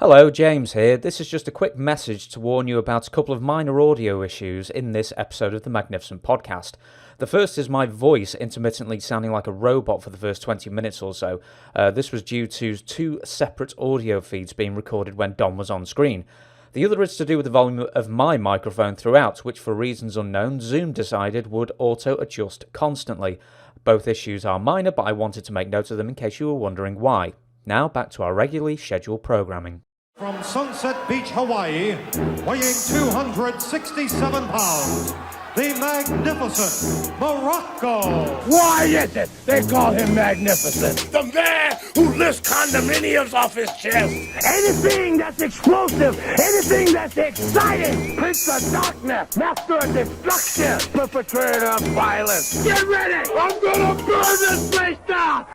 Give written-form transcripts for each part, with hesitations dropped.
Hello, James here. This is just a quick message to warn you about a couple of minor audio issues in this episode of the Magnificent Podcast. The first is my voice intermittently sounding like a robot for the first 20 minutes or so. This was due to two separate audio feeds being recorded when Don was on screen. The other is to do with the volume of my microphone throughout, which for reasons unknown, Zoom decided would auto-adjust constantly. Both issues are minor, but I wanted to make note of them in case you were wondering why. Now back to our regularly scheduled programming. From Sunset Beach, Hawaii, weighing 267 pounds, the magnificent Muraco. Why is it they call him magnificent? The man who lifts condominiums off his chest. Anything that's explosive, anything that's exciting, Prince of Darkness, Master of Destruction, perpetrator of violence. Get ready! I'm gonna burn this place down!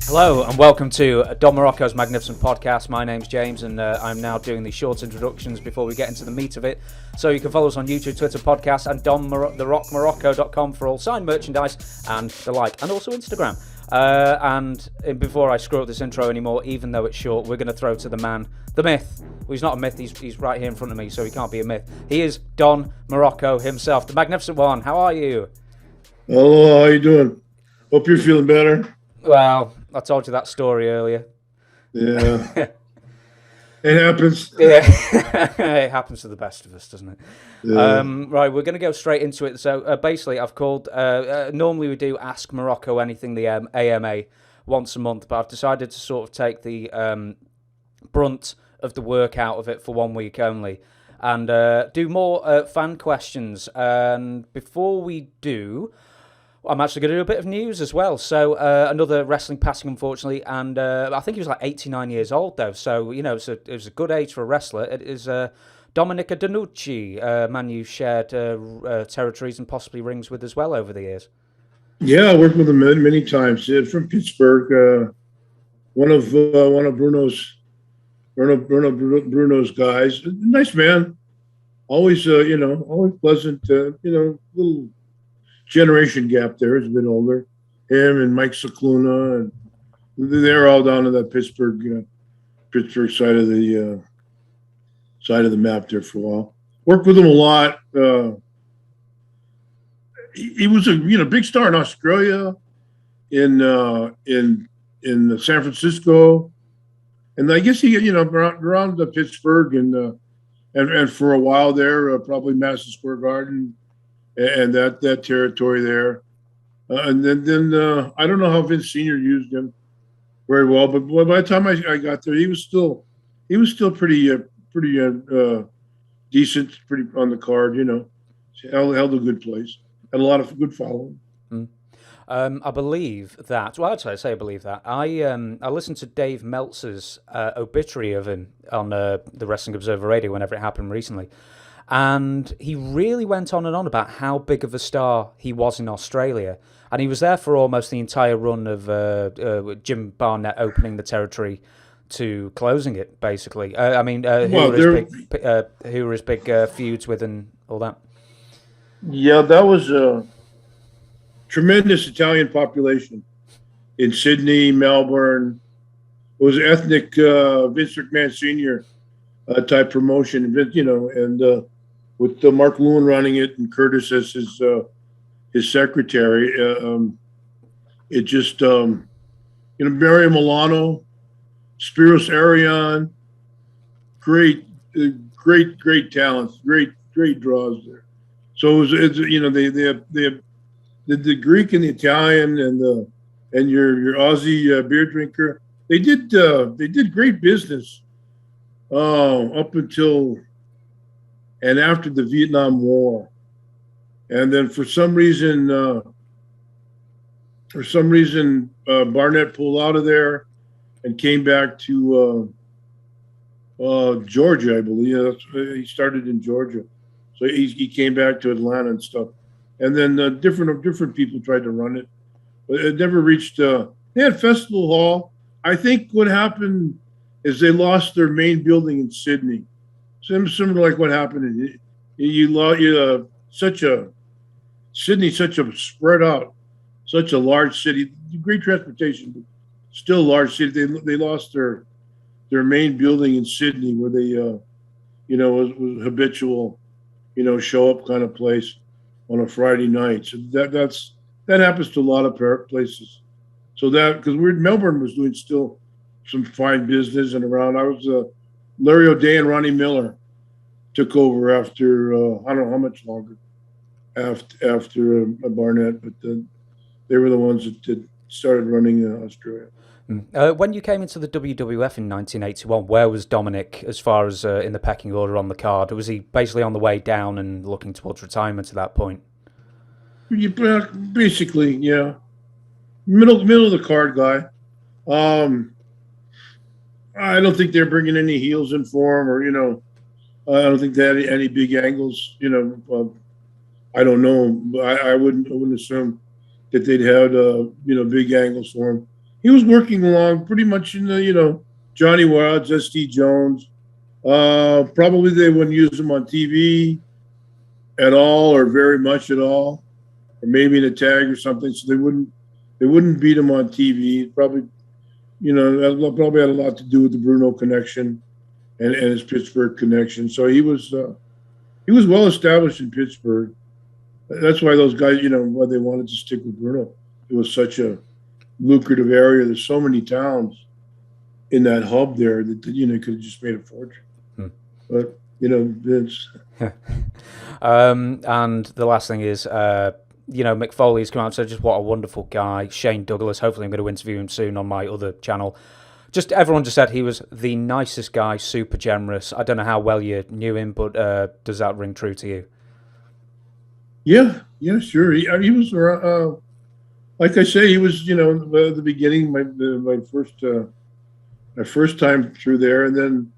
Hello and welcome to Don Muraco's Magnificent Podcast. My name's James and I'm now doing the short introductions before we get into the meat of it. So you can follow us on YouTube, Twitter, podcast and TheRockMorocco.com for all signed merchandise and the like, and also Instagram. And before I screw up this intro anymore, even though it's short, we're going to throw to the man, the myth. Well, he's not a myth, he's right here in front of me, so he can't be a myth. He is Don Muraco himself, the Magnificent One. How are you? Hello, how you doing? Hope you're feeling better. Well, I told you that story earlier. Yeah. It happens. Yeah, it happens to the best of us, doesn't it? Yeah. Right, we're going to go straight into it. So basically, I've called. Normally, we do Ask Muraco Anything, the AMA, once a month, but I've decided to sort of take the brunt of the work out of it for 1 week only, and do more fan questions. And before we do, I'm actually going to do a bit of news as well. So another wrestling passing, unfortunately, and I think he was like 89 years old, though. So, you know, it was a good age for a wrestler. It is Dominica Danucci, a man you shared territories and possibly rings with as well over the years. Yeah, I worked with him many times. From Pittsburgh, one of Bruno's guys. Nice man. Always, always pleasant. Little generation gap there. He's a bit older. Him and Mike Cicluna, and they're all down on that Pittsburgh side of the map there for a while. Worked with him a lot. He was a big star in Australia, in San Francisco, and I guess he around Pittsburgh and for a while there, probably Madison Square Garden. And that territory there, and then I don't know how Vince Senior used him very well, but by the time I got there, he was still pretty decent, pretty on the card, held a good place, had a lot of good following. I believe that. Well, actually, I believe that. I listened to Dave Meltzer's obituary of him on the Wrestling Observer Radio whenever it happened recently. And he really went on and on about how big of a star he was in Australia. And he was there for almost the entire run of Jim Barnett opening the territory to closing it, basically. Who were his big feuds with and all that? Yeah, that was a tremendous Italian population in Sydney, Melbourne. It was ethnic Vince McMahon Sr. Type promotion, and with Mark Lewin running it and Curtis as his secretary, it just Mario Milano, Spiros Arion, great talents, great draws there. So it's the Greek and the Italian and your Aussie beer drinker, they did great business up until and after the Vietnam War, and then for some reason Barnett pulled out of there and came back to Georgia, I believe. He started in Georgia, so he came back to Atlanta and stuff. And then different people tried to run it, but it never reached. They had Festival Hall. I think what happened is they lost their main building in Sydney. Similar like what happened in Sydney, such a spread out, such a large city, great transportation, still large city. They lost their main building in Sydney, where they was habitual, show up kind of place on a Friday night. So that happens to a lot of places. So that, because Melbourne was doing still some fine business and around. I was Larry O'Day and Ronnie Miller took over after I don't know how much longer after Barnett, but they were the ones that started running Australia. When you came into the WWF in 1981, where was Dominic as far as in the pecking order on the card? Was he basically on the way down and looking towards retirement at that point? Basically, yeah. Middle of the card guy. I don't think they're bringing any heels in for him, or I don't think they had any big angles. I don't know, but I wouldn't assume that they'd had big angles for him. He was working along pretty much in the Johnny Wilds, S.D. Jones. Probably they wouldn't use him on TV at all, or very much at all, or maybe in a tag or something. So they wouldn't beat him on TV. Probably, that probably had a lot to do with the Bruno connection and his Pittsburgh connection. So he was well established in Pittsburgh. That's why those guys, why they wanted to stick with Bruno. It was such a lucrative area. There's so many towns in that hub there that could have just made a fortune. But Vince. And the last thing is, Mick Foley's come out and said just what a wonderful guy. Shane Douglas. Hopefully, I'm going to interview him soon on my other channel. Just everyone just said he was the nicest guy, super generous. I don't know how well you knew him, but does that ring true to you? Yeah, sure. He was. Like I say, he was, at the beginning, my first time through there, and then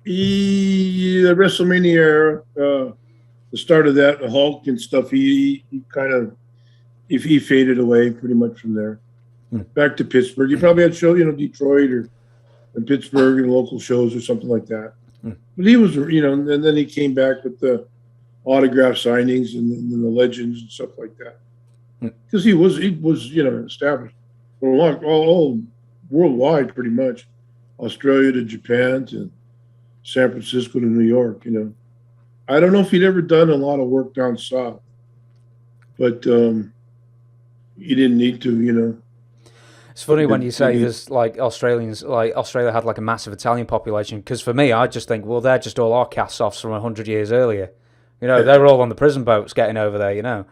the WrestleMania era, the start of that, the Hulk and stuff, he kind of, he faded away pretty much from there. Back to Pittsburgh. He probably had shows, Detroit or in Pittsburgh and local shows or something like that. But he was, and then he came back with the autograph signings and the legends and stuff like that. Because he was established for a long, all worldwide, pretty much, Australia to Japan to San Francisco to New York. I don't know if he'd ever done a lot of work down south, but he didn't need to. It's funny when you say there's Australians, Australia had a massive Italian population. Because for me, I just think, well, they're just all our cast-offs from 100 years earlier. They're all on the prison boats getting over there.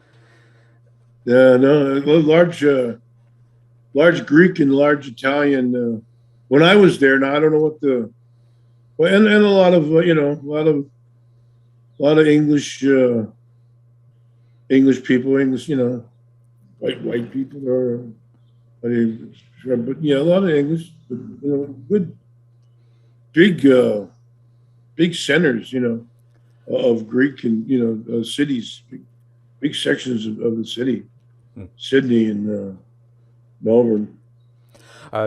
Yeah, no, large Greek and large Italian. When I was there, now I don't know and a lot of a lot of English people, white people are, but yeah, a lot of English, good big centers, of Greek and cities, big sections of the city. Sydney and Melbourne.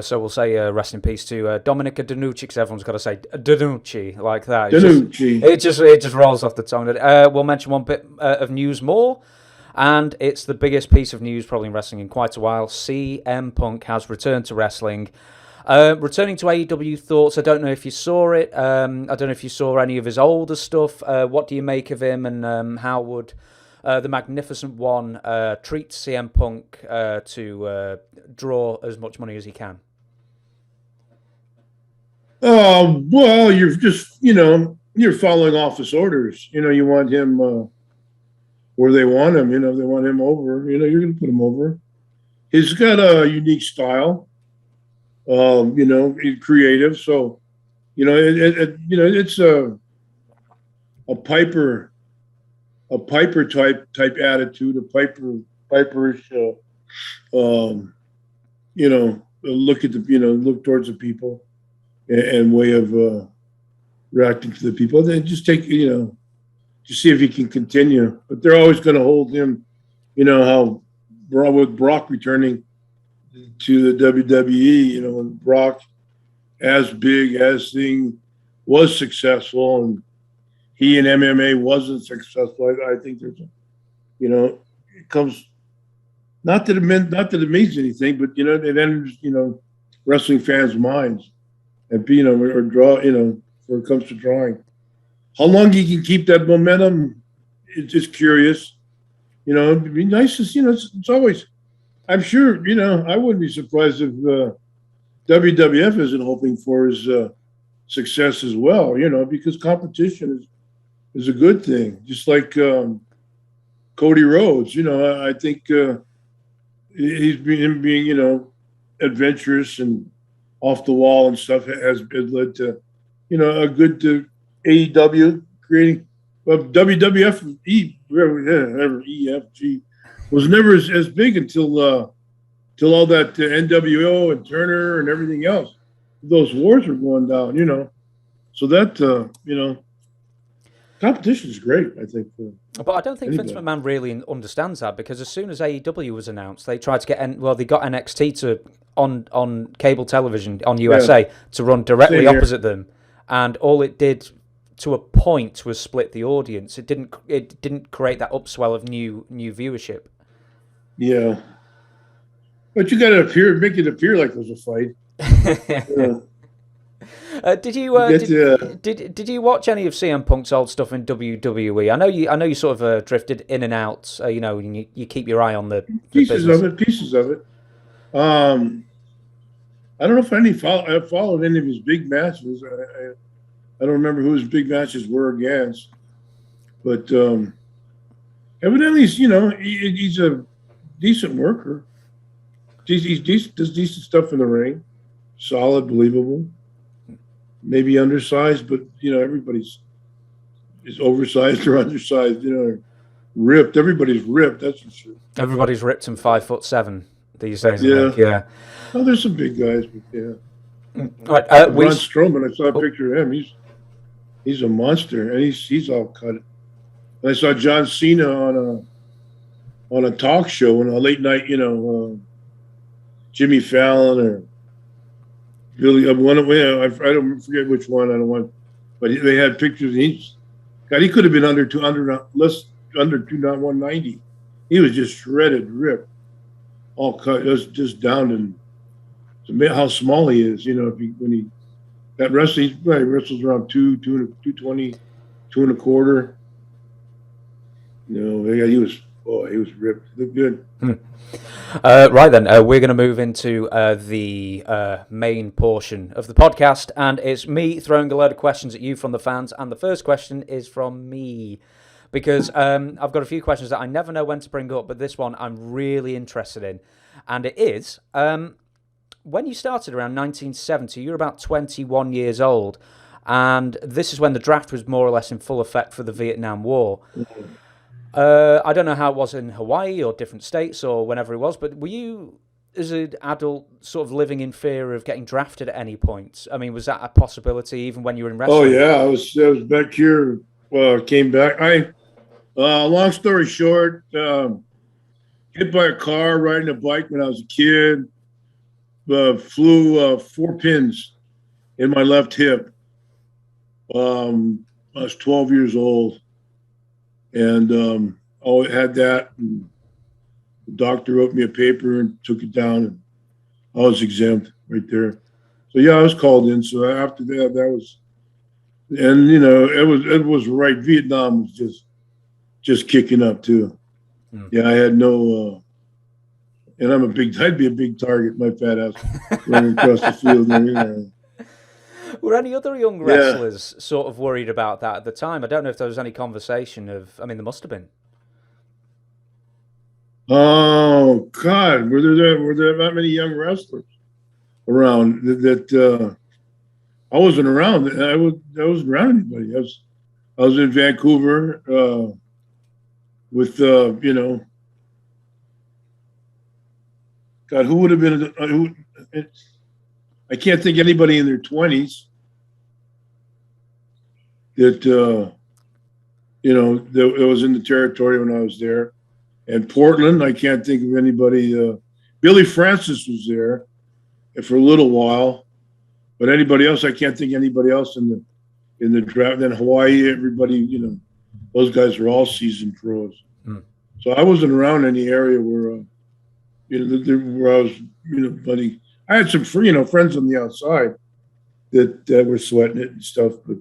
So we'll say rest in peace to Dominica Danucci, because everyone's got to say Danucci like that. Danucci. It just rolls off the tongue. We'll mention one bit of news more, and it's the biggest piece of news probably in wrestling in quite a while. CM Punk has returned to wrestling. Returning to AEW thoughts, I don't know if you saw it. I don't know if you saw any of his older stuff. What do you make of him, and how would the Magnificent One treat CM Punk to draw as much money as he can? Well, you're just, you're following office orders. You want him where they want him. If they want him over, you're going to put him over. He's got a unique style. He's creative. So, it's a Piper type attitude, a Piperish, look towards the people and way of reacting to the people. Then just take, to see if he can continue. But they're always going to hold him, how with Brock returning to the WWE, when Brock, as big as thing, was successful, and he in MMA wasn't successful. I think there's it comes not that it means anything, but it enters wrestling fans' minds, and or draw when it comes to drawing. How long he can keep that momentum, it's just curious. It'd be nice to see. It's always. I'm sure. I wouldn't be surprised if WWF isn't hoping for his success as well. Because competition is a good thing. Just like Cody Rhodes. I think he's being adventurous and off the wall and stuff has led to a good AEW creating. Well, WWF EFG was never as big until all that NWO and Turner and everything else. Those wars were going down, So that competition is great, I think. But I don't think Vince McMahon really understands that, because as soon as AEW was announced, they tried to get they got NXT to on cable television on USA to run directly opposite them, and all it did to a point was split the audience. It didn't create that upswell of new viewership. Yeah, but you got to make it appear like there's a fight. Did you watch any of CM Punk's old stuff in WWE? I know you sort of drifted in and out. You keep your eye on the pieces of it. I don't know if I followed any of his big matches. I don't remember who his big matches were against, but evidently, he's a decent worker. He's decent, does decent stuff in the ring, solid, believable. Maybe undersized, but everybody's is oversized or undersized. Ripped. Everybody's ripped. That's for sure. Everybody's ripped and 5'7" these days. Yeah. Oh, there's some big guys, but yeah. All right, Braun Strowman. I saw a picture of him. He's a monster, and he's all cut. And I saw John Cena on a talk show on a late night. Jimmy Fallon or Billy. I don't forget which one. I don't want, but they had pictures. He could have been under 190. He was just shredded, ripped, all cut. It was just down and how small he is. That wrestling, he wrestles around 220, 2.25. He was ripped. Looked good. Right then, we're going to move into the main portion of the podcast, and it's me throwing a load of questions at you from the fans, and the first question is from me, because I've got a few questions that I never know when to bring up, but this one I'm really interested in, and it is, when you started around 1970, you were about 21 years old, and this is when the draft was more or less in full effect for the Vietnam War. I don't know how it was in Hawaii or different states or whenever it was, but were you, as an adult, sort of living in fear of getting drafted at any point? I mean, was that a possibility even when you were in wrestling? Oh, yeah. I was back here. Came back. Long story short, hit by a car riding a bike when I was a kid. Flew 4 pins in my left hip. I was 12 years old. And I had that. And the doctor wrote me a paper and took it down, and I was exempt right there. So yeah, I was called in. So after that was, and it was right. Vietnam was just kicking up too. Yeah, I had no, and I'd be a big target. My fat ass running across the field. Were any other young wrestlers sort of worried about that at the time? I don't know if there was any conversation of. I mean, there must have been. Oh God, were there that many young wrestlers around that? I wasn't around. I wasn't around anybody. I was in Vancouver with God, who would have been I can't think anybody in their 20s that that was in the territory when I was there. And Portland, I can't think of anybody. Billy Francis was there for a little while, but anybody else, I can't think anybody else in the draft. And then Hawaii, everybody, those guys are all seasoned pros. So I wasn't around any area where where I was, buddy. I had some friends on the outside that were sweating it and stuff, but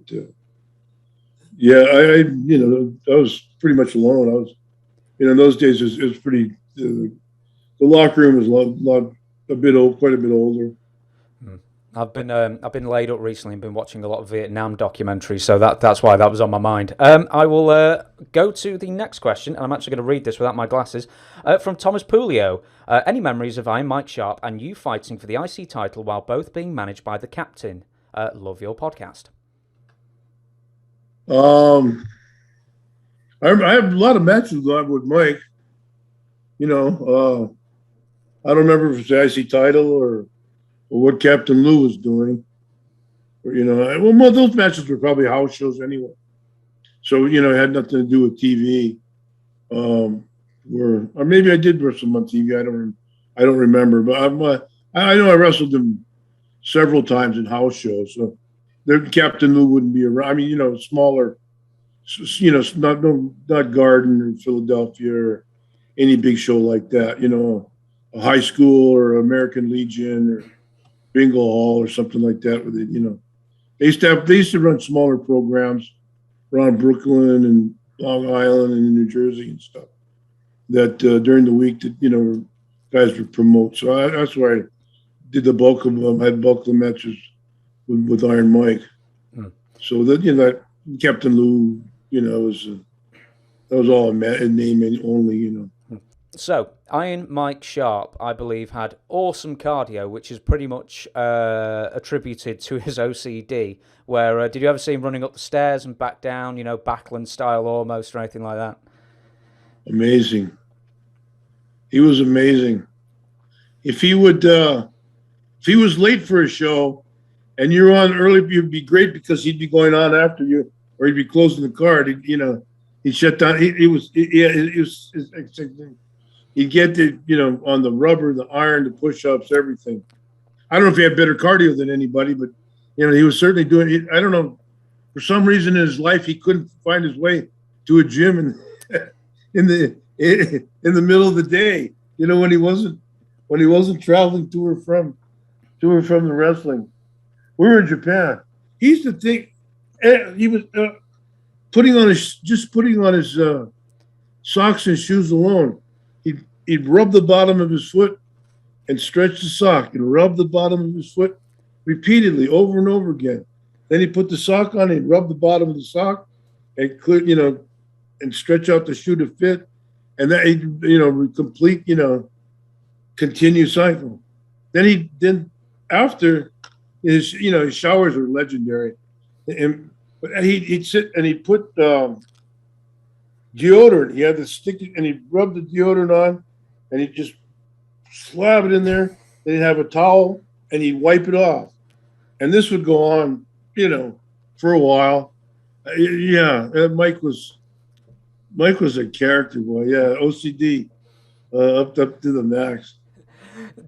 yeah, I was pretty much alone. I was, in those days it was pretty. The locker room was quite a bit older. I've been laid up recently and been watching a lot of Vietnam documentaries, so that's why that was on my mind. I will go to the next question, and I'm actually going to read this without my glasses. From Thomas Pulio. Any memories of Iron Mike Sharp and you fighting for the IC title while both being managed by the captain? Love your podcast. I have a lot of matches with Mike. I don't remember if it's the IC title or what Captain Lou was doing. Or, those matches were probably house shows anyway. So, it had nothing to do with TV. Or maybe I did wrestle him on TV. I don't remember. But I know I wrestled him several times in house shows. So Captain Lou wouldn't be around. I mean, smaller, not Garden or Philadelphia or any big show like that. A high school or American Legion or Bingo Hall or something like that. With it, they used to run smaller programs around Brooklyn and Long Island and New Jersey and stuff. That during the week that guys would promote. So that's where I did the bulk of them. I had bulk of the matches with Iron Mike. So that Captain Lou, that was all a name only. So, Iron Mike Sharp, I believe, had awesome cardio, which is pretty much attributed to his OCD. Where did you ever see him running up the stairs and back down, Backlund style almost, or anything like that? Amazing. He was amazing. If he was late for a show and you're on early, it'd be great because he'd be going on after you, or he'd be closing the card. He'd shut down. He'd get on the rubber, the iron, the push-ups, everything. I don't know if he had better cardio than anybody, but he was certainly doing it. I don't know, for some reason in his life he couldn't find his way to a gym in the middle of the day. When he wasn't traveling to or from the wrestling. We were in Japan. He used to think he was putting on his socks and shoes alone. He'd rub the bottom of his foot and stretch the sock and rub the bottom of his foot repeatedly over and over again. Then he'd put the sock on, he'd rub the bottom of the sock and and stretch out the shoe to fit. And that complete, continued cycle. Then after his showers were legendary. But he'd sit and he'd put deodorant. He had the stick and he'd rub the deodorant on and he'd just slap it in there. Then he'd have a towel and he'd wipe it off. And this would go on, for a while. Yeah, Mike was a character boy. Yeah, OCD up to the max.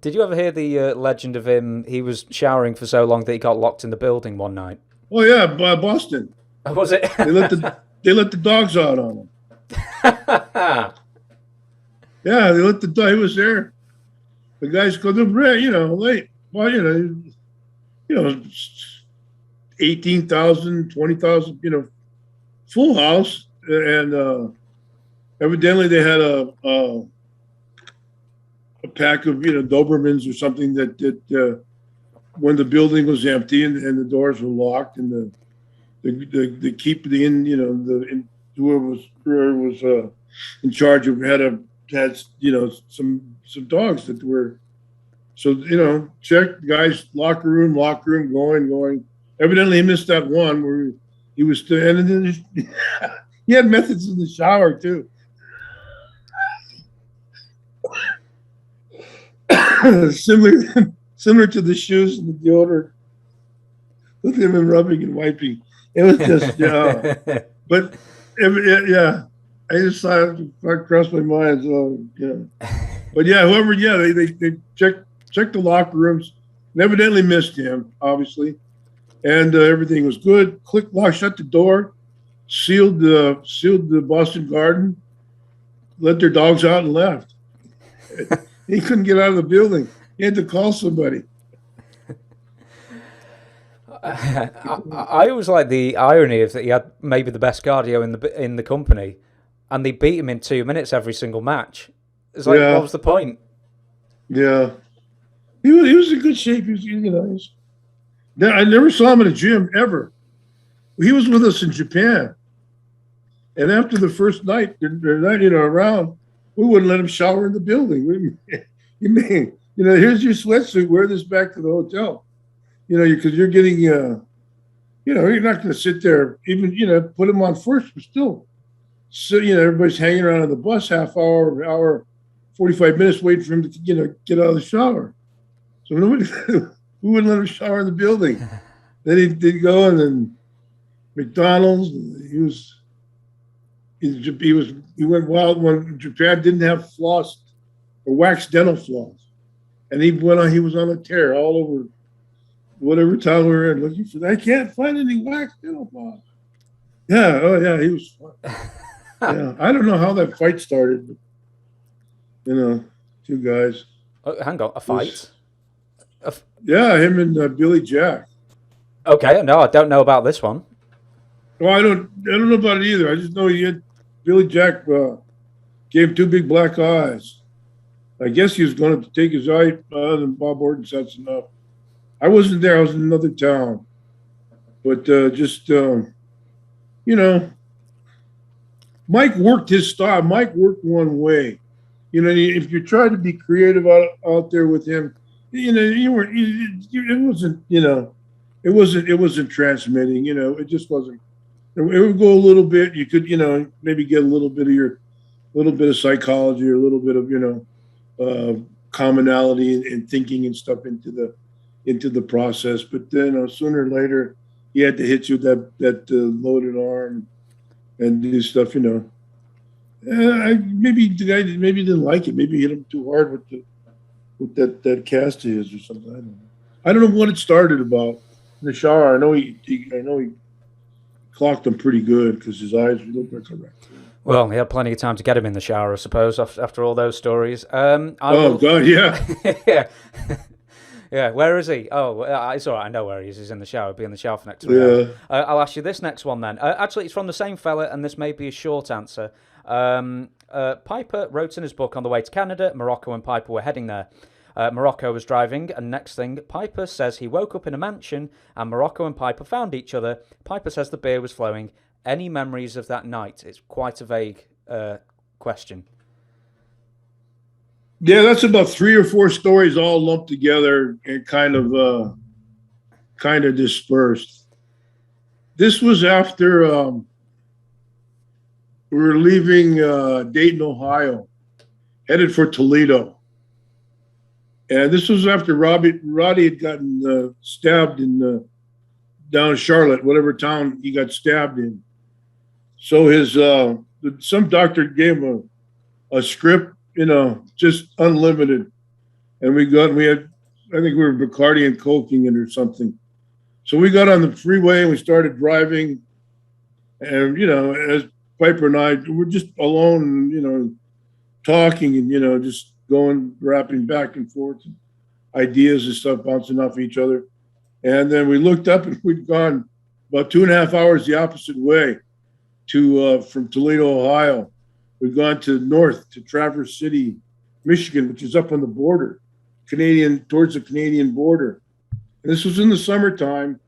Did you ever hear the legend of him? He was showering for so long that he got locked in the building one night. Oh yeah, Boston. Was it? They let the dogs out on him. Yeah, they let the dog. He was there. The guys go to late. Well, 18,000, 20,000, full house, and evidently they had a pack of Dobermans or something that when the building was empty and the doors were locked and the keeper whoever was in charge of had some dogs that were check guys locker room going. Evidently he missed that one where he was still, and then he had methods in the shower too. Similar to the shoes and the deodorant with him and rubbing and wiping. It was just but yeah, I just saw it cross my mind. So but yeah, they checked the locker rooms and evidently missed him, obviously, and everything was good. Click, lock, shut the door, sealed the Boston Garden, let their dogs out and left. He couldn't get out of the building. He had to call somebody. I always like the irony of that he had maybe the best cardio in the company, and they beat him in 2 minutes every single match. It's like, what was the point? Yeah, he was in good shape. I never saw him in a gym ever. He was with us in Japan, and after the first night, around, we wouldn't let him shower in the building. Here's your sweatsuit. Wear this back to the hotel. Because you're getting, you're not going to sit there, even, put him on first, but still. So, everybody's hanging around on the bus half hour, 45 minutes waiting for him to, get out of the shower. So we wouldn't let him shower in the building. Then he'd go, and then McDonald's, he went wild when Japan didn't have floss or waxed dental floss. And he was on a tear all over whatever town we were in looking for that. I can't find any wax dental floss. Yeah, he was fun. Yeah, I don't know how that fight started, but, two guys. Oh, hang on, a fight? Yeah, him and Billy Jack. Okay, no, I don't know about this one. Well, I don't know about it either. I just know Billy Jack gave him two big black eyes. I guess he was going to take his eye, and Bob Orton said that's enough. I wasn't there. I was in another town. But Mike worked his style. Mike worked one way. If you tried to be creative out there with him, it wasn't transmitting. It just wasn't. It would go a little bit. You could, maybe get a little bit of psychology or a little bit of, commonality and thinking and stuff into the process. But then sooner or later, he had to hit you with that loaded arm and do stuff. Maybe the guy didn't like it. Maybe he hit him too hard with that cast of his or something. I don't know what it started about in the shower. I know he clocked him pretty good because his eyes looked like a wreck. Well, he had plenty of time to get him in the shower, I suppose, after all those stories. God, yeah. Yeah. Yeah, where is he? Oh, it's all right. I know where he is. He's in the shower. He'll be in the shower for next 3 hours. I'll ask you this next one then. Actually, it's from the same fella, and this may be a short answer. Piper wrote in his book on the way to Canada, Morocco and Piper were heading there. Morocco was driving, and next thing, Piper says he woke up in a mansion, and Morocco and Piper found each other. Piper says the beer was flowing. Any memories of that night? It's quite a vague question. Yeah, that's about 3 or 4 stories all lumped together and kind of dispersed. This was after we were leaving Dayton, Ohio, headed for Toledo. And this was after Roddy had gotten stabbed down in Charlotte, whatever town he got stabbed in. So some doctor gave him a script, just unlimited. And I think we were Bacardi and coking it or something. So we got on the freeway and we started driving. And, as Piper and I were just alone, talking and, just rapping back and forth, and ideas and stuff bouncing off each other. And then we looked up and we'd gone about 2.5 hours the opposite way from Toledo, Ohio. We've gone to north to Traverse City, Michigan, which is up on the border, towards the Canadian border. And this was in the summertime,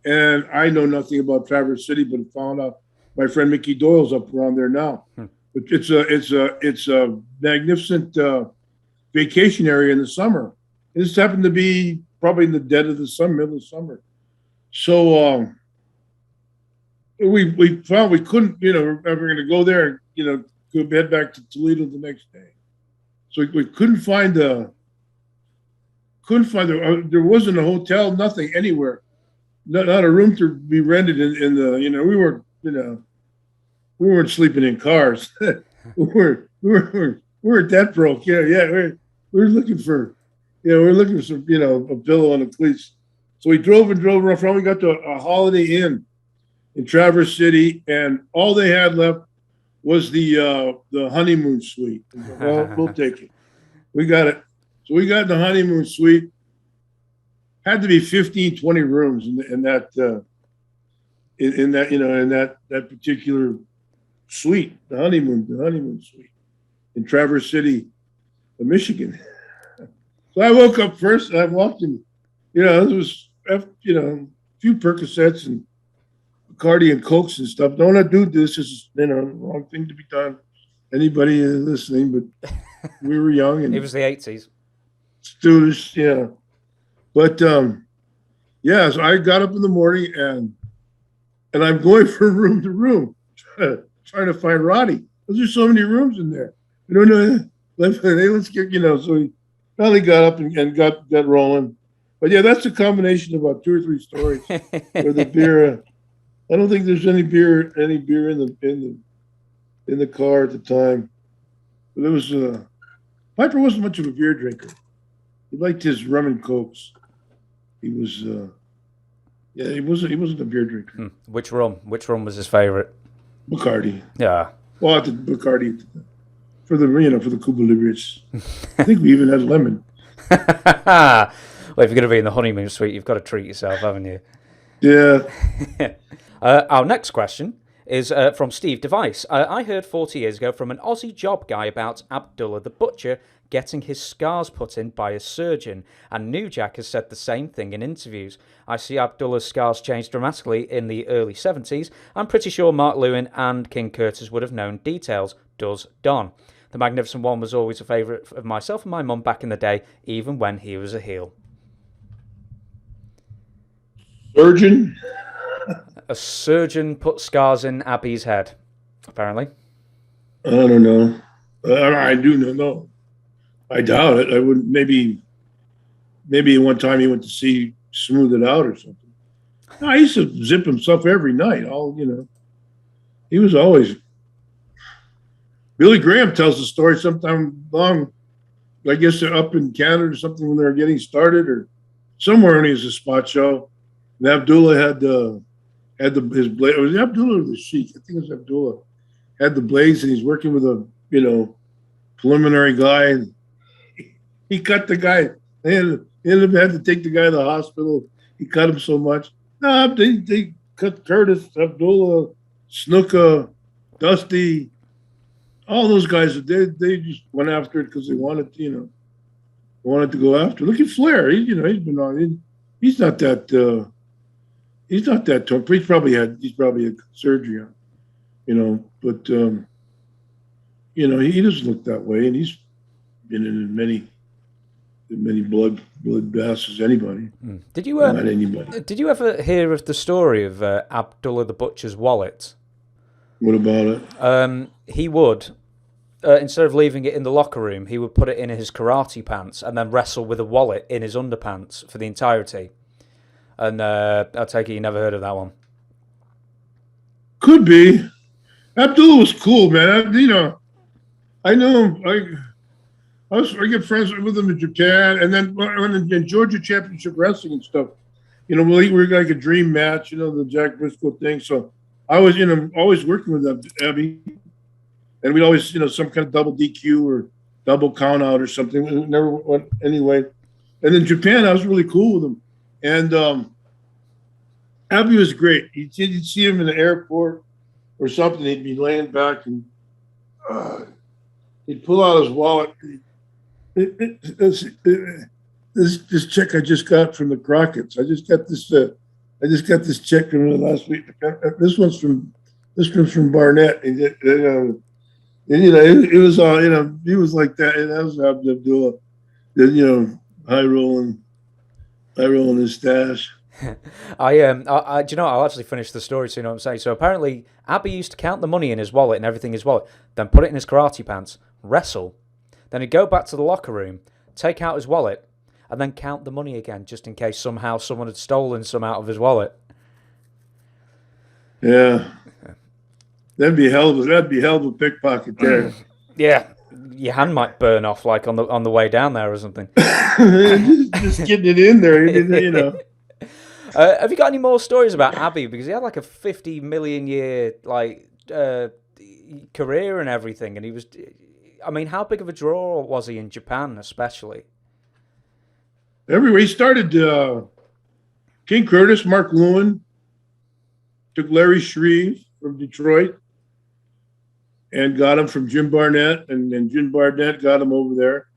and I know nothing about Traverse City, but I found out my friend Mickey Doyle's up around there now. But it's a magnificent vacation area in the summer. This happened to be probably in the dead of the summer, middle of summer. So we found we couldn't, we're going to go there and, go head back to Toledo the next day. So we couldn't find there wasn't a hotel, nothing anywhere, not a room to be rented in the, we weren't sleeping in cars. we weren't that broke. We were looking for, some, a pillow and a cleats. So we drove around. Finally got to a Holiday Inn in Traverse City, and all they had left was the honeymoon suite. Well, we'll take it. we got it. So we got the honeymoon suite. Had to be 15, 20 rooms in that that particular suite, the honeymoon suite in Traverse City, Michigan. So I woke up first and I walked in, there was a few Percocets and Bacardi and Cokes and stuff. Don't I do this? Is wrong thing to be done. Anybody listening, but we were young and it was the 80s. Students, yeah. But so I got up in the morning and I'm going from room to room, trying to find Roddy. There's so many rooms in there. I don't know. Let's get, so we finally got up and got rolling. But yeah, that's a combination of about 2 or 3 stories where the beer. I don't think there's any beer in the car at the time. But it was Piper wasn't much of a beer drinker. He liked his rum and cokes. He was he wasn't a beer drinker. Which rum was his favorite? Bacardi. Yeah. Well, the Bacardi for the Cuba Libres. I think we even had lemon. Well, if you're going to be in the honeymoon suite, you've got to treat yourself, haven't you? Yeah. Our next question is from Steve Device. I heard 40 years ago from an Aussie job guy about Abdullah the Butcher getting his scars put in by a surgeon, and New Jack has said the same thing in interviews. I see Abdullah's scars changed dramatically in the early 70s. I'm pretty sure Mark Lewin and King Curtis would have known details. Does Don? The Magnificent One was always a favourite of myself and my mum back in the day, even when he was a heel. Surgeon? A surgeon put scars in Abby's head, apparently. I don't know. I do not know. I doubt it. I wouldn't. Maybe one time he went to smooth it out or something. No, he used to zip himself every night. He was always. Billy Graham tells the story sometime long. I guess they're up in Canada or something when they're getting started, or somewhere when he was a spot show. And Abdullah had his blade. It was Abdullah or the Sheik. I think it was Abdullah. Had the blades, and he's working with a preliminary guy. And he cut the guy. They had to take the guy to the hospital. He cut him so much. No, they cut Curtis, Abdullah, Snuka, Dusty, all those guys. They just went after it because they wanted to go after. Look at Flair. He's been on. He's not that. He's not that tough. He's probably had surgery on. But he doesn't look that way, and he's been in as many blood baths as anybody. Did you not anybody? Did you ever hear of the story of Abdullah the Butcher's wallet? What about it? He would, instead of leaving it in the locker room, he would put it in his karate pants and then wrestle with a wallet in his underpants for the entirety. And I'll take it you never heard of that one. Could be. Abdullah was cool, man. I know him. I get friends with him in Japan, and then when in Georgia Championship Wrestling and stuff, we were like a dream match, the Jack Briscoe thing. So I was, always working with Abby, and we'd always, some kind of double DQ or double count out or something. It never went anyway. And in Japan, I was really cool with him, and Abby was great. You'd see him in the airport or something. He'd be laying back and he'd pull out his wallet. This check I just got from the Crockett's. I just got this check from last week. This one's from Barnett. And it was all he was like that. And that was Abdullah. High rolling his stash. I'll actually finish the story so you know what I'm saying. So apparently Abby used to count the money in his wallet and everything in his wallet, then put it in his karate pants, wrestle, then he'd go back to the locker room, take out his wallet, and then count the money again, just in case somehow someone had stolen some out of his wallet. Yeah. That'd be hell of a pickpocket there. Yeah. Your hand might burn off like on the way down there or something. just getting it in there, Have you got any more stories about Abbey? Because he had like a 50 million year career and everything, and I mean, how big of a draw was he in Japan, especially? Everywhere. He started King Curtis, Mark Lewin, took Larry Shreve from Detroit and got him from Jim Barnett, and Jim Barnett got him over there.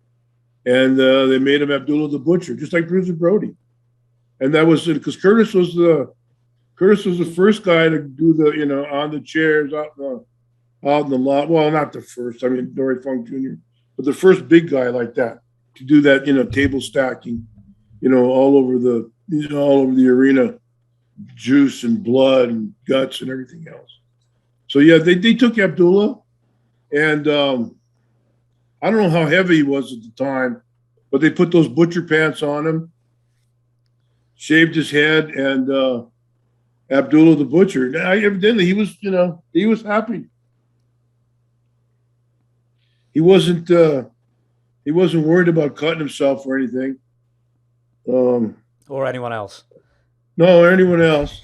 And they made him Abdullah the Butcher, just like Bruiser Brody. And that was because Curtis was the first guy to do the, on the chairs out in the lot. Well, not the first. I mean, Dory Funk Jr., but the first big guy like that to do that, table stacking, all over the arena, juice and blood and guts and everything else. So yeah, they took Abdullah, and I don't know how heavy he was at the time, but they put those butcher pants on him, shaved his head, and Abdullah the Butcher. Now, evidently, he was happy. He wasn't worried about cutting himself or anything. Or anyone else. No, or anyone else.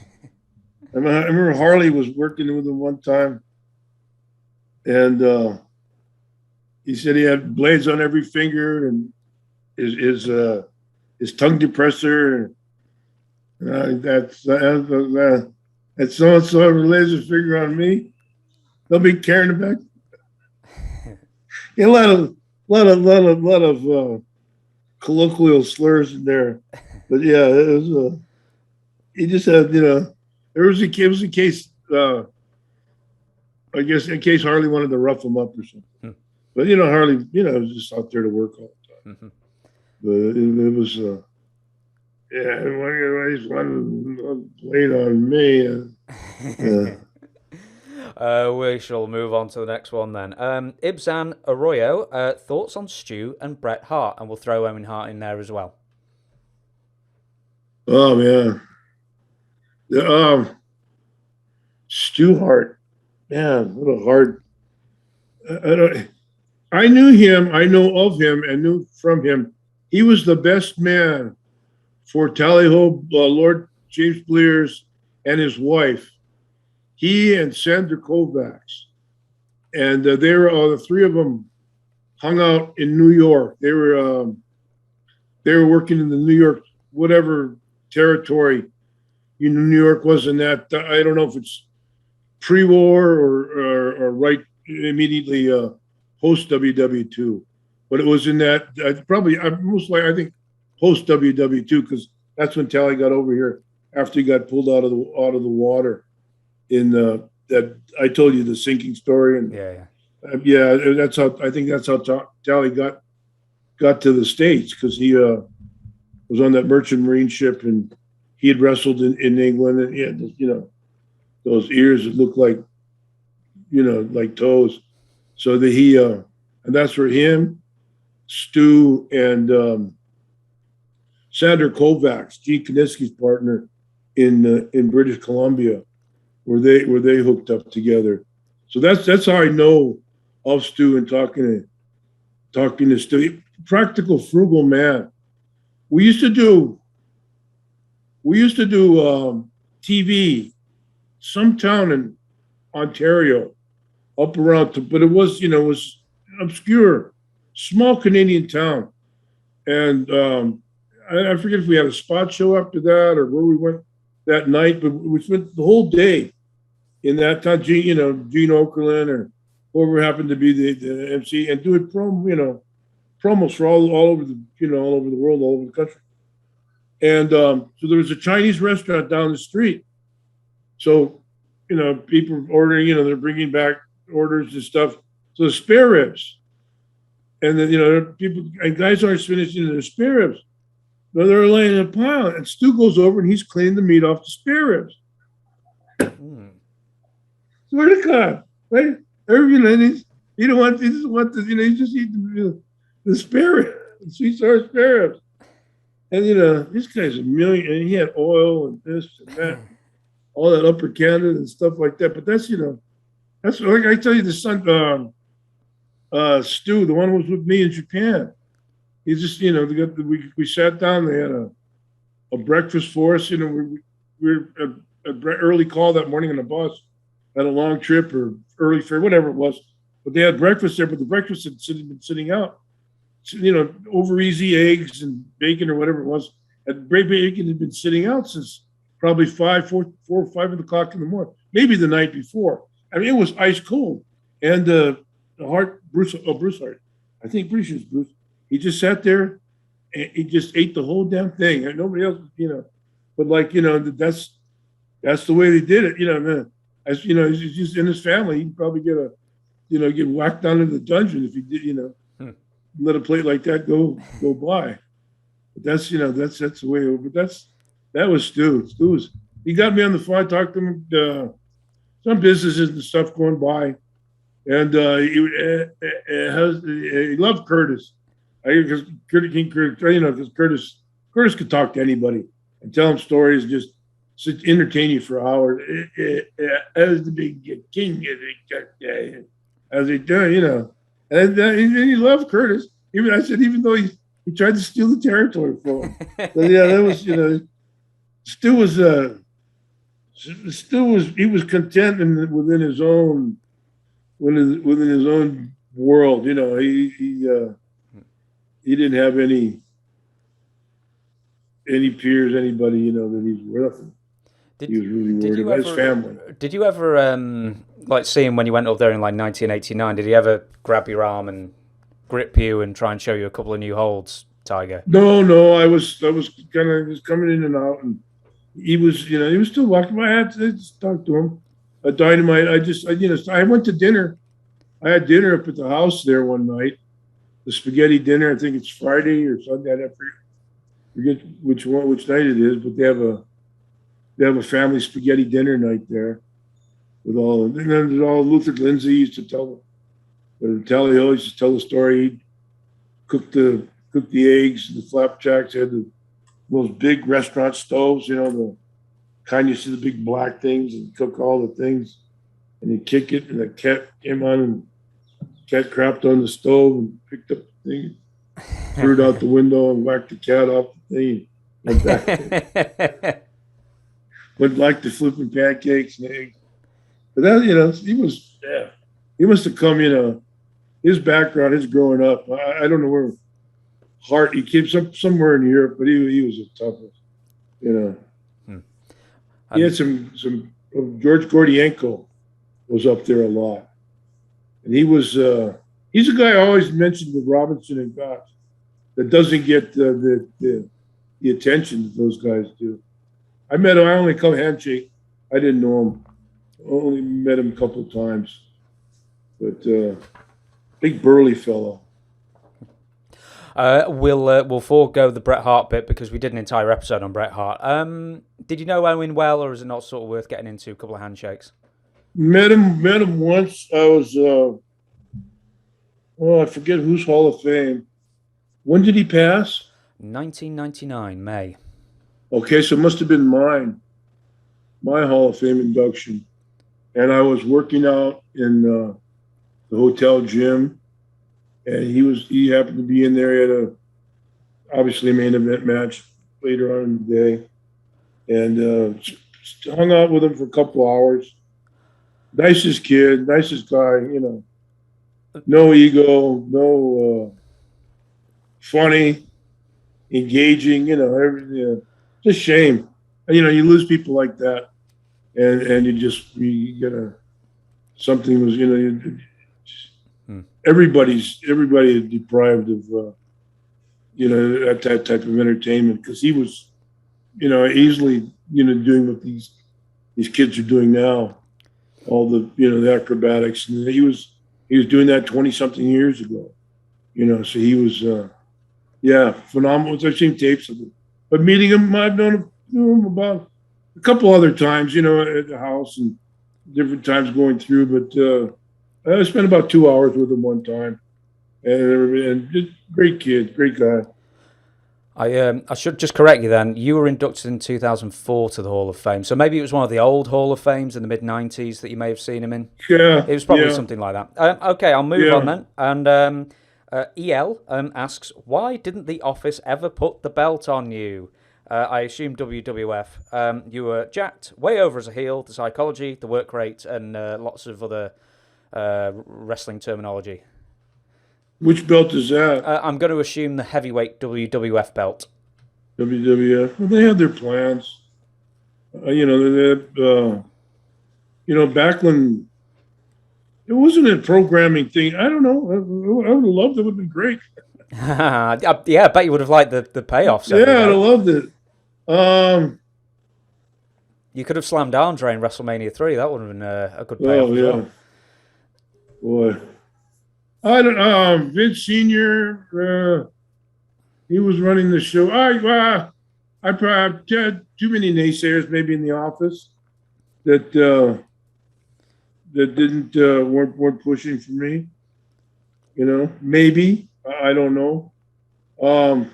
I remember Harley was working with him one time, and he said he had blades on every finger and his tongue depressor. That's so-and-so have a laser finger on me. They'll be carrying it back. Yeah, a lot of colloquial slurs in there, but yeah, it was. He just had, it was in case, I guess, in case Harley wanted to rough him up or something. But Harley, was just out there to work all the time. But it was, he's one blade on me. We shall move on to the next one then. Ibzan Arroyo, thoughts on Stu and Bret Hart, and we'll throw Owen Hart in there as well. Oh man, Stu Hart, man, what a hard. I knew him. I know of him and knew from him. He was the best man for Tally-Ho, Lord James Blears and his wife. He and Sandra Kovacs, and they were the three of them hung out in New York. They were working in the New York whatever territory. New York wasn't that. I don't know if it's pre-war or right immediately post WW2, but it was in that probably most likely I think post WW2 because that's when Tally got over here after he got pulled out of the water. In that I told you the sinking story, and that's how I think that's how Tally got to the States because he was on that merchant marine ship and he had wrestled in England and he had those ears that looked like like toes, so that he and that's where him, Stu, and Sandra Kovacs, Gene Kiniski's partner in British Columbia. Where they hooked up together, so that's how I know of Stu and talking to Stu. Practical, frugal man. We used to do TV, some town in Ontario, up around, but it was obscure, small Canadian town, and I forget if we had a spot show after that or where we went that night, but we spent the whole day. In that time, Gene Okerlund or whoever happened to be the MC and doing promos for all over the all over the world, all over the country. And so there was a Chinese restaurant down the street. So people ordering, they're bringing back orders and stuff. So the spare ribs, and then people and guys aren't finishing their spare ribs, but they're laying in a pile. And Stu goes over and he's cleaning the meat off the spare ribs. Swear to God, right? He doesn't want this, he just eat the spare ribs, the sweet sour spare ribs. And this guy's a million, and he had oil and this and that, all that Upper Canada and stuff like that. But that's that's like I tell you, the son, Stu, the one who was with me in Japan. He's just we sat down. They had a breakfast for us. We were an early call that morning on the bus. Had a long trip or early fair, whatever it was. but they had breakfast there. But the breakfast had been sitting out. Over easy eggs and bacon or whatever it was. And bacon had been sitting out since probably 4 or 5 o'clock in the morning, maybe the night before. I mean, it was ice cold. And Bruce Hart, I think pretty sure it's Bruce. He just sat there and he just ate the whole damn thing. And nobody else, but that's the way they did it. As he's just in his family, he'd probably get whacked down in the dungeon if he did, let a plate like that go by. But that's the way. But that was Stu. He got me on the phone. I talked to him. Some businesses and stuff going by, and he loved Curtis. Because Curtis could talk to anybody and tell him stories, just entertain you for hours. As the big king, as he do, and he loved Curtis. Even though he tried to steal the territory from him. So, that was he was content within his own world. He didn't have any peers, anybody that he's with. He was really worried about his family. Did you ever see him when you went up there in 1989? Did he ever grab your arm and grip you and try and show you a couple of new holds, Tiger? No. I was kind of just coming in and out, and he was still walking. I had to just talk to him. Dynamite. I went to dinner. I had dinner up at the house there one night. The spaghetti dinner. I think it's Friday or Sunday. I forget which night it is, but they have a family spaghetti dinner night there with all Luther Lindsay used to tell the story. He'd cook the eggs, the flapjacks, had those big restaurant stoves, the kind you see the big black things, and cook all the things, and he'd kick it, and the cat came on and cat crapped on the stove and picked up the thing, threw it out the window and whacked the cat off the thing. Went back. Went back to flipping pancakes and eggs. But that, he must have come, his background, his growing up. I don't know where Hart, he came somewhere in Europe, but he was a toughest, He had some George Gordienko was up there a lot. And he's a guy I always mentioned with Robinson and Gox that doesn't get the attention that those guys do. I met him. I only come handshake. I didn't know him. Only met him a couple of times. But big burly fellow. We'll forego the Bret Hart bit because we did an entire episode on Bret Hart. Did you know Owen well, or is it not sort of worth getting into a couple of handshakes? Met him once. I was I forget whose Hall of Fame. When did he pass? 1999, May. Okay, so it must have been my Hall of Fame induction. And I was working out in the hotel gym, and he happened to be in there. He had obviously a main event match later on in the day, and hung out with him for a couple hours. Nicest kid, nicest guy, no ego, no funny, engaging, everything. It's a shame. You lose people like that, and you get something was, everybody is deprived of, that type of entertainment, because he was, easily, doing what these kids are doing now, all the acrobatics, and he was doing that 20-something years ago, so he was, phenomenal. I've seen tapes of it, but meeting him, I've known him about a couple other times, at the house and different times going through, but I spent about 2 hours with him one time, and just great kid, great guy. I should just correct you then. You were inducted in 2004 to the Hall of Fame, so maybe it was one of the old Hall of Fames in the mid-90s that you may have seen him in. Yeah. It was probably something like that. Okay, I'll move on then. And EL asks, why didn't The Office ever put the belt on you? I assume WWF. You were jacked, way over as a heel, the psychology, the work rate, and lots of other wrestling terminology. Which belt is that? I'm going to assume the heavyweight WWF belt. WWF. Well, they had their plans. Back when it wasn't a programming thing. I don't know. I would have loved it. It would have been great. Yeah, I bet you would have liked the payoffs. Yeah, I'd have loved it. You could have slammed Andre in WrestleMania 3. That would have been a good payoff. Oh, yeah. Well. Boy. I don't know. Vince Sr., he was running the show. I probably had too many naysayers maybe in the office that weren't pushing for me. Maybe. I don't know. I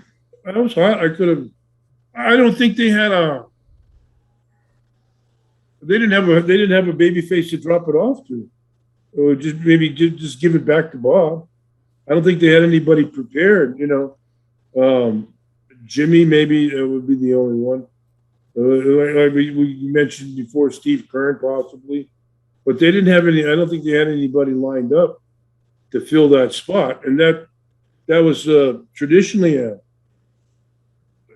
was hot. I could have. I don't think they had a. They didn't have a baby face to drop it off to, or just give it back to Bob. I don't think they had anybody prepared. Jimmy maybe would be the only one. We mentioned before Steve Kern possibly, but they didn't have any. I don't think they had anybody lined up to fill that spot, and that was traditionally a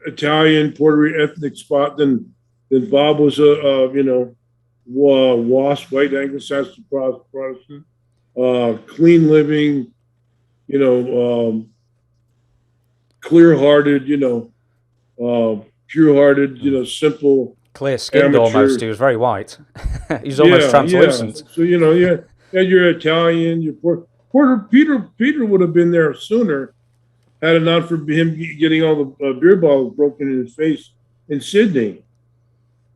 Italian, Puerto Rican ethnic spot. Then Bob was WASP, white Anglo-Saxon Protestant, clean living, clear-hearted, pure-hearted, simple, clear-skinned amateur. Almost. He was very white. He's almost translucent. Yeah. So you're Italian. You're Peter would have been there sooner had it not for him getting all the beer bottles broken in his face in Sydney.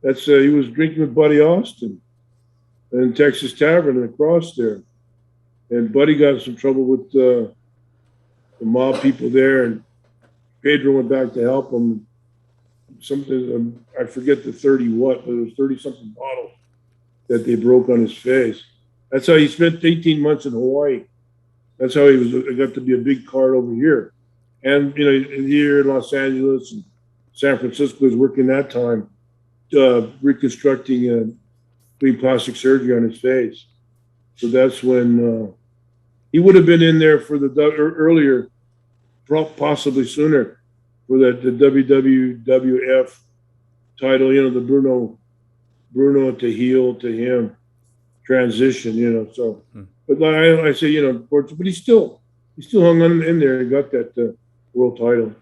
That's he was drinking with Buddy Austin in Texas Tavern and across there, and Buddy got in some trouble with the mob people there, and Pedro went back to help him. Something I forget the 30 what, but it was 30-something bottles that they broke on his face. That's how he spent 18 months in Hawaii. That's how he got to be a big card over here. And here in Los Angeles and San Francisco, he was working that time. Reconstructing doing plastic surgery on his face. So that's when he would have been in there for the earlier, possibly sooner, for the WWF title, the Bruno to heel to him transition, so. But like I say, but he still hung on in there and got that world title.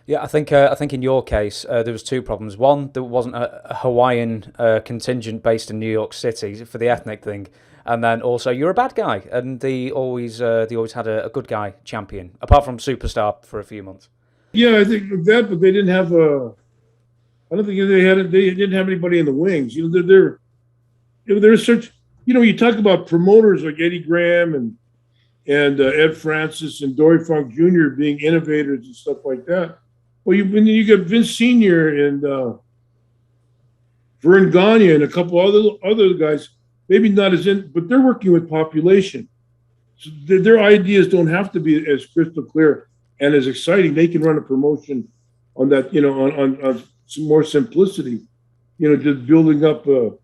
Yeah, I think in your case there was two problems. One, there wasn't a Hawaiian contingent based in New York City for the ethnic thing, and then also you're a bad guy, and they always had a good guy champion, apart from Superstar for a few months. Yeah, I think that, but they didn't have I don't think they didn't have anybody in the wings. There's such. You talk about promoters like Eddie Graham and Ed Francis and Dory Funk Jr. being innovators and stuff like that. Well, you got Vince Sr. and Vern Gagne and a couple other guys, maybe not as in, but they're working with population. So their ideas don't have to be as crystal clear and as exciting. They can run a promotion on that, on some more simplicity. Just building up a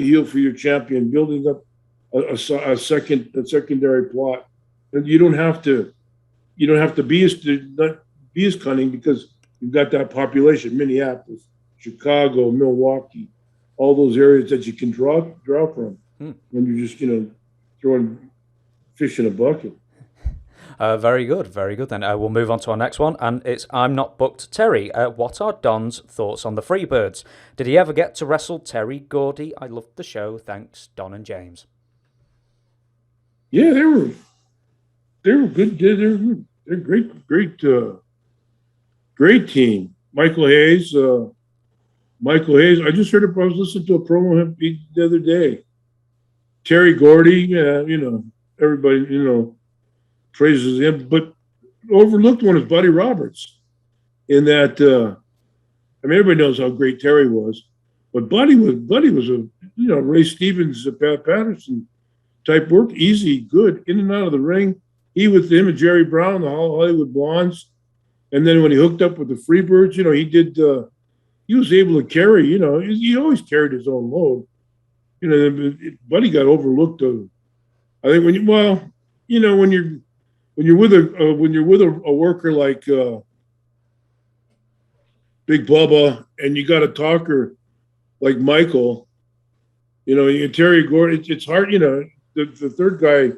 heel for your champion, building up a secondary plot, and you don't have to be as cunning because you've got that population, Minneapolis, Chicago, Milwaukee, all those areas that you can draw from when you're just throwing fish in a bucket. Very good then. We'll move on to our next one, and it's I'm Not Booked Terry. What are Don's thoughts on the Freebirds? Did he ever get to wrestle Terry Gordy? I loved the show. Thanks, Don and James. Yeah, they were good. They're great team. Michael Hayes. I just heard I was listening to a promo of him the other day. Terry Gordy. Everybody praises him, but overlooked one is Buddy Roberts. In that, everybody knows how great Terry was, but Buddy was a Ray Stevens, Pat Patterson type work, easy, good, in and out of the ring. He with him and Jerry Brown, the Hollywood Blondes, and then when he hooked up with the Freebirds, he was able to carry. He always carried his own load. Buddy got overlooked I think when you're with a worker like Big Bubba, and you got a talker like Michael, and Terry Gordon, it's hard. The third guy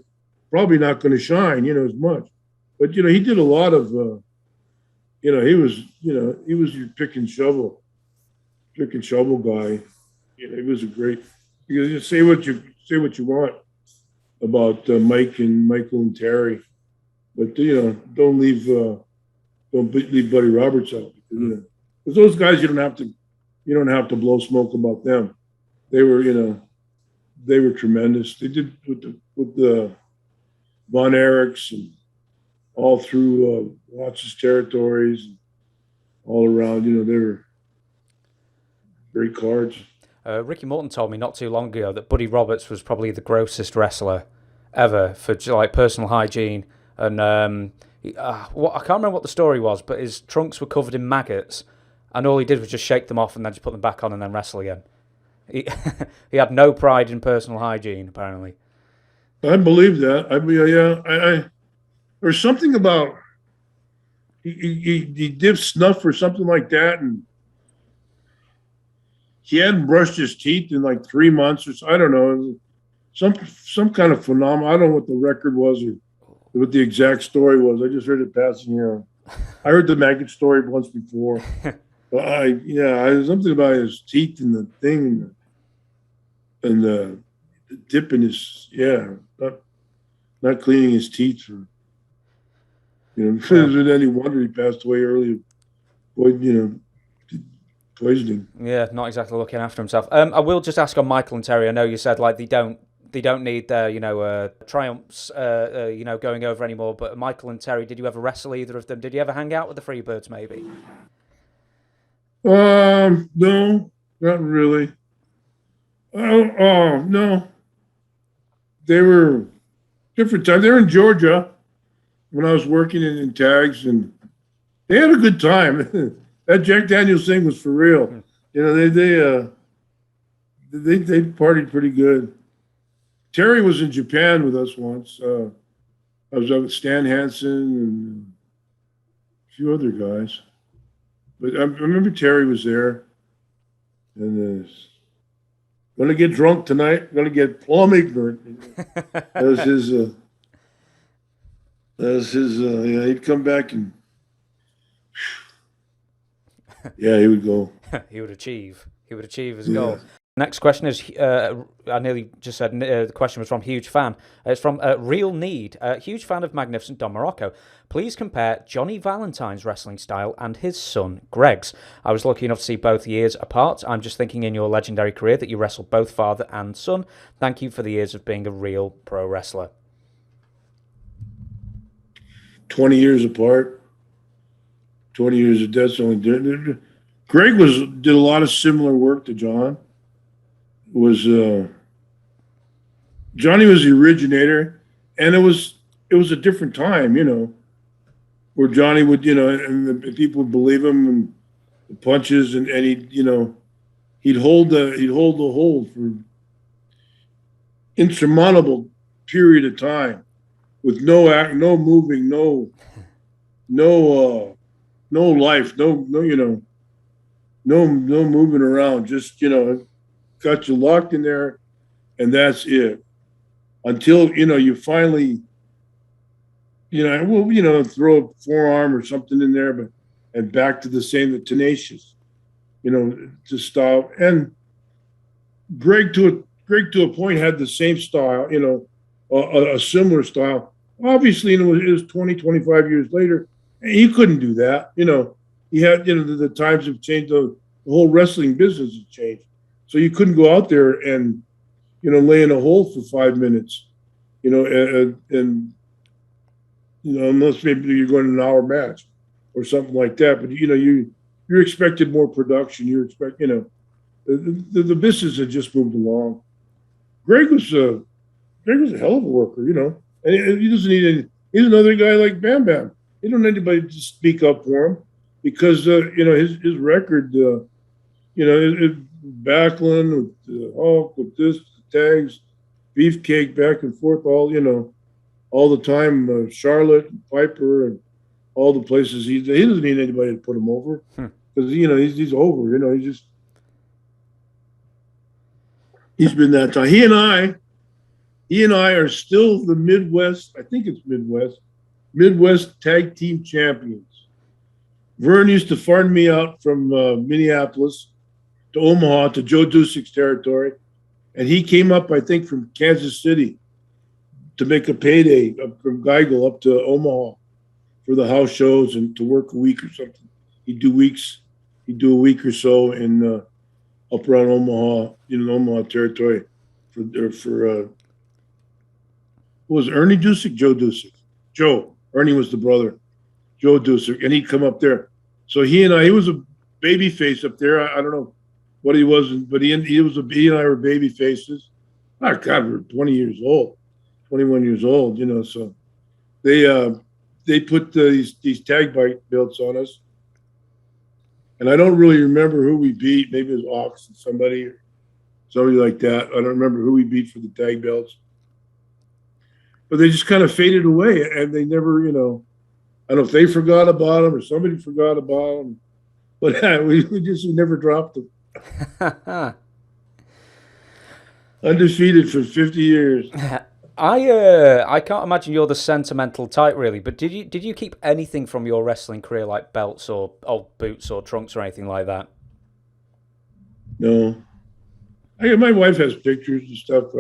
probably not going to shine, as much. But he did a lot of, he was your pick and shovel guy. He was a great. You say what you want about Michael and Terry, but don't leave Buddy Roberts out, because those guys you don't have to blow smoke about them. They were tremendous. They did with the Von Erichs and all through Watts' territories, and all around. They were great cards. Ricky Morton told me not too long ago that Buddy Roberts was probably the grossest wrestler ever for personal hygiene, and I can't remember what the story was, but his trunks were covered in maggots, and all he did was just shake them off and then just put them back on and then wrestle again. He had no pride in personal hygiene, apparently. I believe that. I there's something about he dipped snuff or something like that, and he hadn't brushed his teeth in like 3 months or so. I don't know, some kind of phenomenon. I don't know what the record was or what the exact story was. I just heard it passing here. I heard the maggot story once before. But something about his teeth and the thing and the dip in his not cleaning his teeth for if it was any wonder he passed away early of poisoning. Yeah, not exactly looking after himself. I will just ask on Michael and Terry. I know you said like they don't need their triumphs going over anymore. But Michael and Terry, did you ever wrestle either of them? Did you ever hang out with the Freebirds maybe? No, not really. Oh, no. They were different times. They were in Georgia when I was working in tags, and they had a good time. That Jack Daniels thing was for real. They partied pretty good. Terry was in Japan with us once. I was out with Stan Hansen and a few other guys. But I remember Terry was there, and going to get drunk tonight. Going to get plumb ignorant. That was his. He'd come back and he would go. He would achieve his goal. Next question is, I nearly just said the question was from Huge Fan. It's from Real Need. Huge fan of Magnificent Don Muraco. Please compare Johnny Valentine's wrestling style and his son Greg's. I was lucky enough to see both years apart. I'm just thinking in your legendary career that you wrestled both father and son. Thank you for the years of being a real pro wrestler. 20 years apart. 20 years of death only. Greg did a lot of similar work to John. Johnny was the originator, and it was a different time, where Johnny would, and the people would believe him and the punches, and he'd hold the hold for insurmountable period of time with no act, no moving, no life, no moving around, just got you locked in there, and that's it. Until you finally, throw a forearm or something in there, and back to the same, tenacious, to style. And Greg to a point had the same style, a similar style. Obviously, it was 20, 25 years later, and he couldn't do that. He had, the times have changed. The whole wrestling business has changed. So you couldn't go out there and, lay in a hole for 5 minutes, and unless maybe you're going to an hour match or something like that. But, you're expected more production. You expect, the business had just moved along. Greg was a hell of a worker, and he doesn't need any. He's another guy like Bam Bam. He don't need anybody to speak up for him because, his record, Backlund with the Hulk, with this, the tags, beefcake back and forth, all the time. Charlotte, and Piper, and all the places he doesn't need anybody to put him over because he's over. He's been that time. He and I are still the Midwest. I think it's Midwest tag team champions. Vern used to farm me out from Minneapolis to Omaha to Joe Dusick's territory. And he came up, I think, from Kansas City to make a payday from Geigel up to Omaha for the house shows and to work a week or something. He'd do a week or so in up around Omaha, Omaha territory for what was Ernie Dusick? Joe Dusick. Ernie was the brother. Joe Dusick. And he'd come up there. So he was a baby face up there. I don't know what he was, but he and I were baby faces. Oh God, we're 21 years old, so they put these tag bite belts on us. And I don't really remember who we beat. Maybe it was Ox and somebody like that. I don't remember who we beat for the tag belts. But they just kind of faded away, and they never, I don't know if they forgot about them or somebody forgot about them. But we never dropped them. Undefeated for 50 years. I can't imagine you're the sentimental type, really. But did you keep anything from your wrestling career, like belts or old boots or trunks or anything like that? No. My wife has pictures and stuff.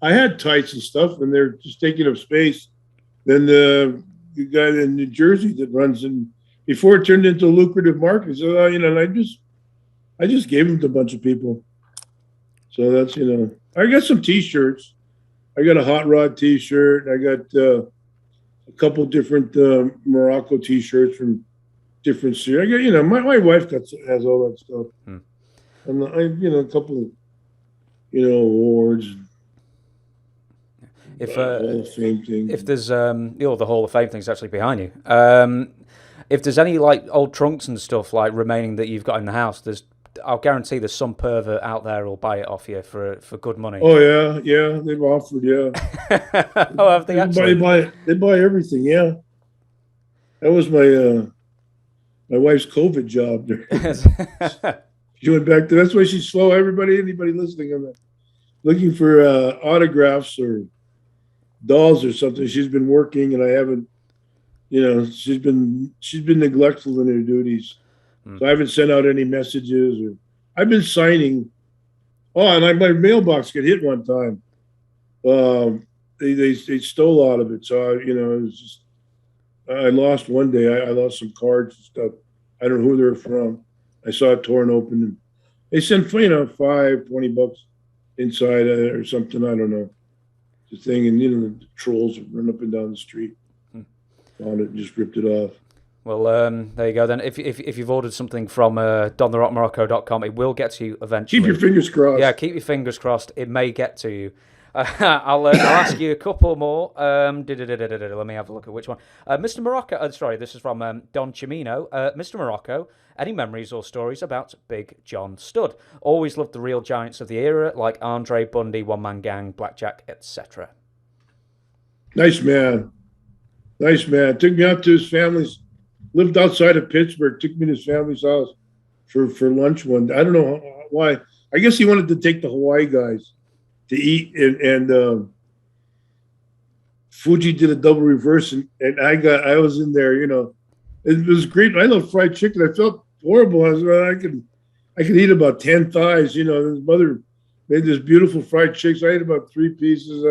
I had tights and stuff, and they're just taking up space. Then the guy in New Jersey that runs in before it turned into a lucrative market. So and I just gave them to a bunch of people. So that's I got some T-shirts. I got a Hot Rod T-shirt. I got a couple different Muraco T-shirts from different series. I got my wife has all that stuff, and a couple of awards. If Hall of Fame thing. If there's the Hall of Fame thing's actually behind you. If there's any like old trunks and stuff like remaining that you've got in the house, I'll guarantee there's some pervert out there who'll buy it off you for good money. Oh yeah, they've offered, yeah. Oh, have they actually? They buy everything, yeah. That was my wife's COVID job. She went back to. That's why she's slow. Anybody listening on that, looking for autographs or dolls or something. She's been working, and I haven't. She's been neglectful in her duties. So I haven't sent out any messages, or I've been signing. Oh, and my mailbox got hit one time. They stole out of it. So it was just I lost one day. I lost some cards and stuff. I don't know who they're from. I saw it torn open, and they sent $20 inside or something. I don't know. The thing, and the trolls run up and down the street. Found it, and just ripped it off. Well, there you go then. If you've ordered something from dontherockmorocco.com, it will get to you eventually. Keep your fingers crossed. Yeah, keep your fingers crossed. It may get to you. I'll ask you a couple more. Let me have a look at which one. Mr. Muraco, sorry, this is from Don Chimino. Mr. Muraco, any memories or stories about Big John Studd? Always loved the real giants of the era, like Andre, Bundy, One Man Gang, Blackjack, etc. Nice man. Took me out to his family's. Lived outside of Pittsburgh. Took me to his family's house for lunch one day. I don't know why. I guess he wanted to take the Hawaii guys to eat, and Fuji did a double reverse, and I was in there. It was great. I love fried chicken. I felt horrible. I could eat about 10 thighs. His mother made this beautiful fried chicken. I ate about 3 pieces.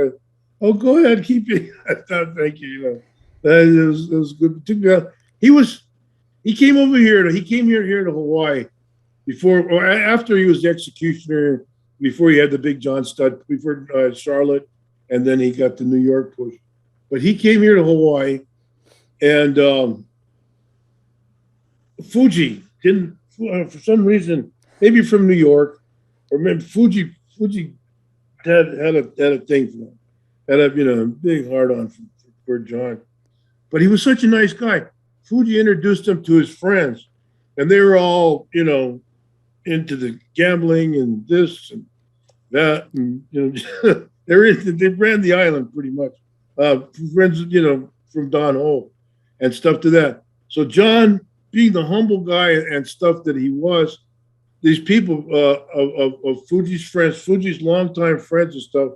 Go ahead, keep it. I thought, thank you. It was good. It took me out. He came over here. He came here to Hawaii after he was the executioner, before he had the Big John Studd, before Charlotte, and then he got the New York push. But he came here to Hawaii, and Fuji didn't, for some reason, maybe from New York, or maybe Fuji had a thing for him, had a big heart on for John. But he was such a nice guy. Fuji introduced him to his friends, and they were all, into the gambling and this. that, and, they ran the island pretty much. Friends, from Don Hope and stuff to that. So John, being the humble guy and stuff that he was, these people of Fuji's friends, Fuji's longtime friends and stuff,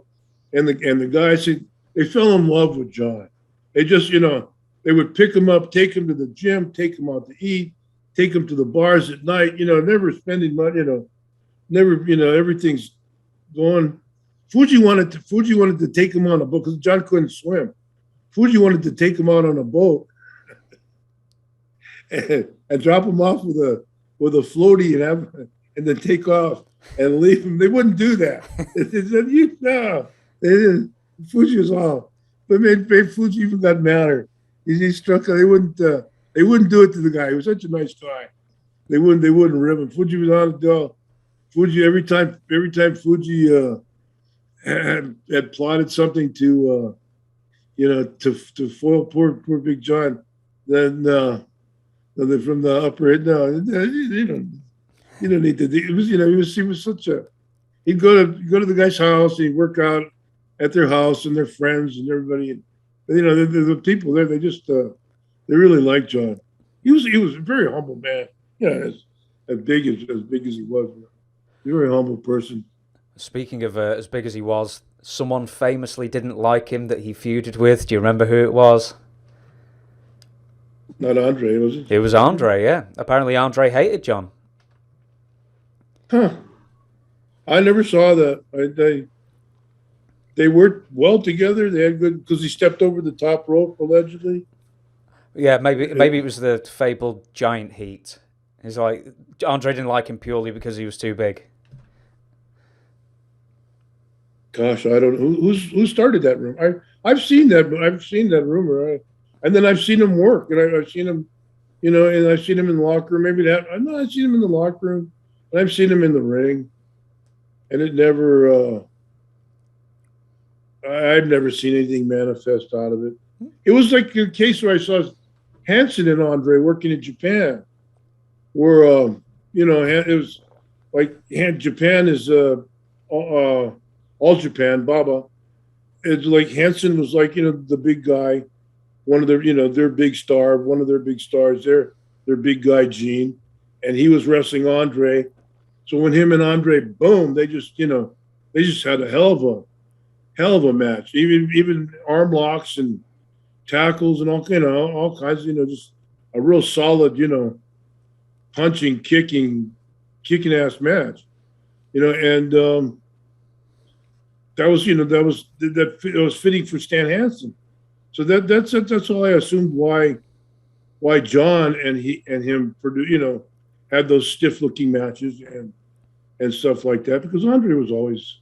and the guys, they fell in love with John. They just, they would pick him up, take him to the gym, take him out to eat, take him to the bars at night, never spending money, never, everything's going. Fuji wanted to take him on a boat because John couldn't swim. Fuji wanted to take him out on a boat and drop him off with a floaty and then take off and leave him. They wouldn't do that. They said, no. They didn't. Fuji was off. But made Fuji even got madder. He struck. They wouldn't do it to the guy. He was such a nice guy. They wouldn't rip him. Fuji was on the door. Fuji every time Fuji had plotted something to foil poor Big John, then from the upper end, no, you don't need to. It was, he was such a. He'd go to the guy's house. He'd work out at their house and their friends and everybody. The people there. They just they really liked John. He was a very humble man. As big as he was, a very humble person. Speaking of as big as he was, someone famously didn't like him that he feuded with. Do you remember who it was? Not Andre, was it? It was Andre, yeah. Apparently Andre hated John. Huh. I never saw that. They worked well together. They had good, because he stepped over the top rope, allegedly. Yeah, maybe it was the fabled giant heat. It's like Andre didn't like him purely because he was too big. Gosh, I don't know who started that rumor. I've seen that rumor, and then I've seen him work, and I've seen him, and I've seen him in the locker room. I've seen him in the locker room, and I've seen him in the ring, and it never. I've never seen anything manifest out of it. It was like a case where I saw Hansen and Andre working in Japan, where it was like Japan is All Japan, Baba. It's like Hansen was like, the big guy, one of their, their big star, one of their big stars, their big guy, Gene, and he was wrestling Andre. So when him and Andre, boom, they just had a hell of a match. Even arm locks and tackles and all kinds of, just a real solid, punching, kicking ass match, and that was fitting for Stan Hansen. So that's all I assumed why John and him had those stiff looking matches and stuff like that, because Andre was always,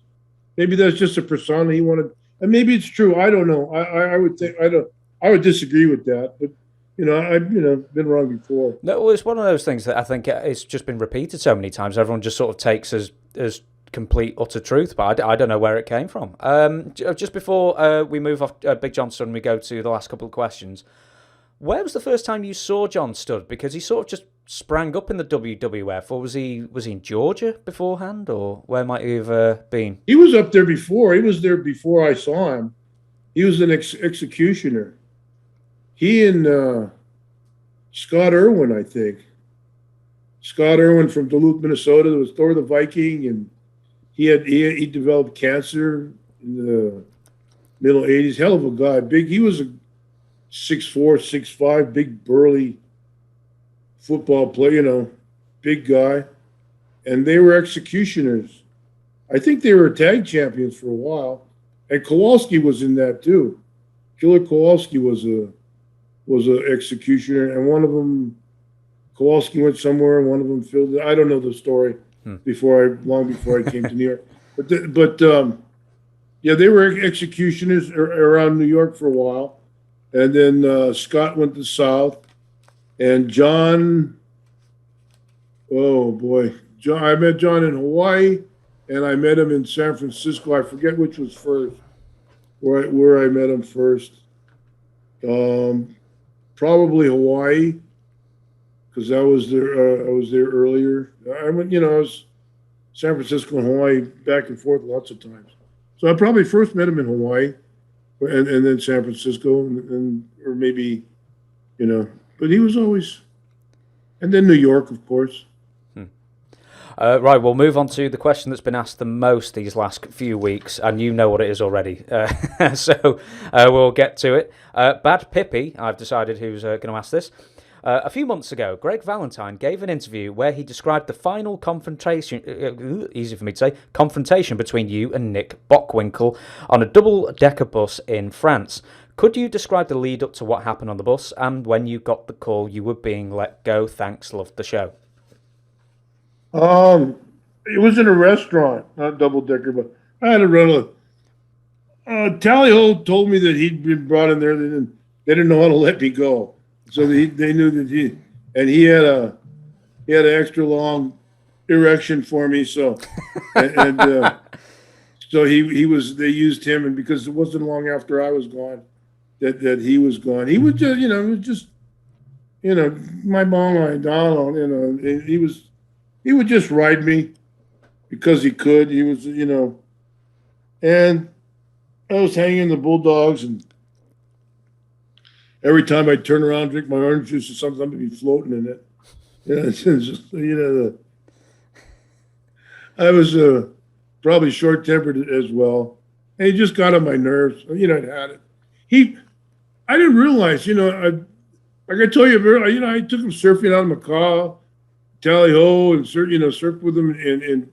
maybe that's just a persona he wanted, and maybe it's true. I don't know. I would disagree with that, but I've been wrong before. No, well, it's one of those things that I think it's just been repeated so many times. Everyone just sort of takes as complete utter truth, but I don't know where it came from. Just before we move off Big John Studd and we go to the last couple of questions, where was the first time you saw John Studd? Because he sort of just sprang up in the WWF, or was he in Georgia beforehand, or where might he have been? He was up there before. He was there before I saw him. He was an executioner. He and Scott Irwin, I think. Scott Irwin from Duluth, Minnesota, that was Thor the Viking, and he developed cancer in the middle 80s. Hell of a guy. Big. He was a 6'4", 6'5", big burly football player, big guy. And they were executioners. I think they were tag champions for a while. And Kowalski was in that too. Killer Kowalski was a executioner, and one of them, Kowalski went somewhere, and one of them filled it. I don't know the story long before I came to New York. But they were executioners around New York for a while. And then Scott went to South, and John, oh boy, I met John in Hawaii, and I met him in San Francisco. I forget which was first, where I met him first. Probably Hawaii, because I was there earlier. I went, San Francisco and Hawaii back and forth lots of times. So I probably first met him in Hawaii, and then San Francisco, and or maybe, but he was always, and then New York, of course. Right, we'll move on to the question that's been asked the most these last few weeks, and you know what it is already. So we'll get to it. Bad Pippi, I've decided who's going to ask this. A few months ago, Greg Valentine gave an interview where he described the final confrontation, easy for me to say, confrontation between you and Nick Bockwinkel on a double-decker bus in France. Could you describe the lead up to what happened on the bus and when you got the call you were being let go? Thanks, loved the show. It was in a restaurant, not double-decker, but I had a rental. Tally-ho told me that he'd been brought in there. They didn't know how to let me go. So they knew that he had an extra long erection for me. So, so he was, they used him, and because it wasn't long after I was gone that he was gone. He was just, it was just, my ball, my Donald, he would just ride me because he could. He was, and I was hanging the Bulldogs, and every time I turn around, drink my orange juice or something, I'm going to be floating in it. It's just, I was probably short-tempered as well. And he just got on my nerves. I'd had it. I didn't realize, like I told you, I took him surfing out of Macau, Tally-ho, and surfed with him in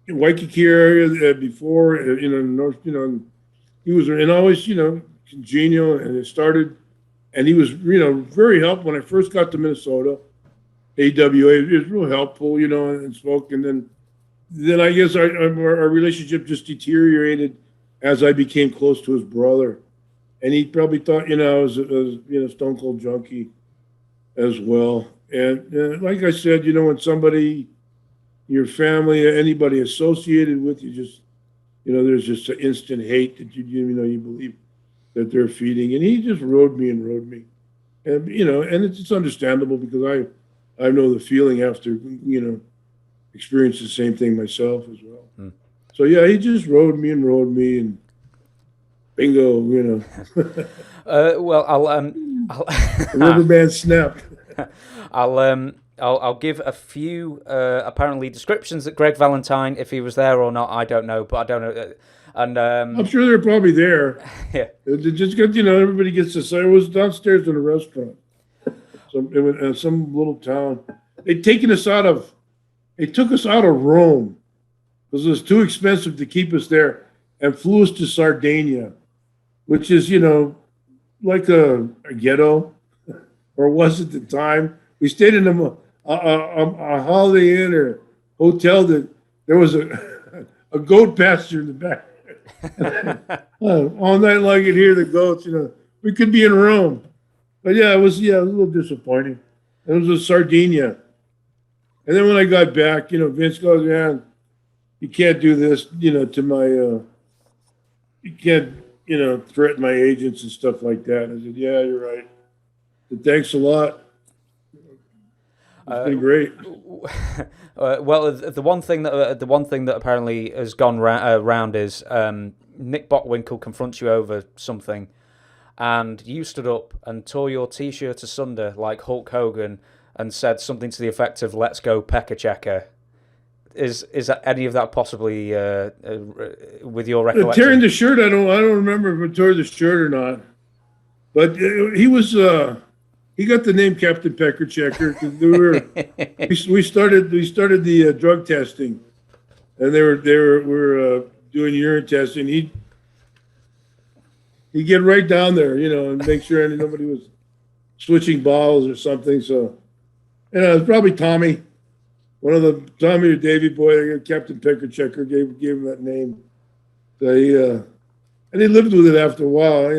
Waikiki area before, north, he was, and always, congenial, and it started, and he was, very helpful when I first got to Minnesota, AWA. He was real helpful, and spoke, and then I guess our relationship just deteriorated as I became close to his brother, and he probably thought, I was stone cold junkie as well. And like I said, when somebody, your family, anybody associated with you, just, there's just an instant hate that you believe that they're feeding. And he just rode me. And, and it's understandable because I know the feeling after, experienced the same thing myself as well. So, yeah, he just rode me, and bingo, Well, I'll the rubber band snapped. I'll give a few apparently descriptions that Greg Valentine, if he was there or not, I don't know, but I don't know. And I'm sure they're probably there. Yeah, it just got everybody gets to say it was downstairs in a restaurant, some little town. They took us out of Rome because it was too expensive to keep us there, and flew us to Sardinia, which is like a ghetto, or was at the time. We stayed in a Holiday Inn or hotel that there was a goat pasture in the back. All night long you'd hear the goats. We could be in Rome, but it was a little disappointing. It was a Sardinia, and then when I got back, Vince goes, "Man, you can't do this, to my, you can't, threaten my agents and stuff like that." And I said, "Yeah, you're right. But thanks a lot. It's been great." Well, the one thing that apparently has gone round is Nick Bockwinkel confronts you over something, and you stood up and tore your T-shirt asunder like Hulk Hogan and said something to the effect of "Let's go Pecker Checker." Is that any of that possibly with your recollection? Tearing the shirt, I don't remember if I tore the shirt or not, but he was. He got the name Captain Pecker Checker because we started the drug testing, and they were doing urine testing. He'd get right down there, and make sure nobody was switching bottles or something. So, it was probably Tommy, one of the Tommy or Davy boy. Captain Pecker Checker gave him that name. So and he lived with it after a while.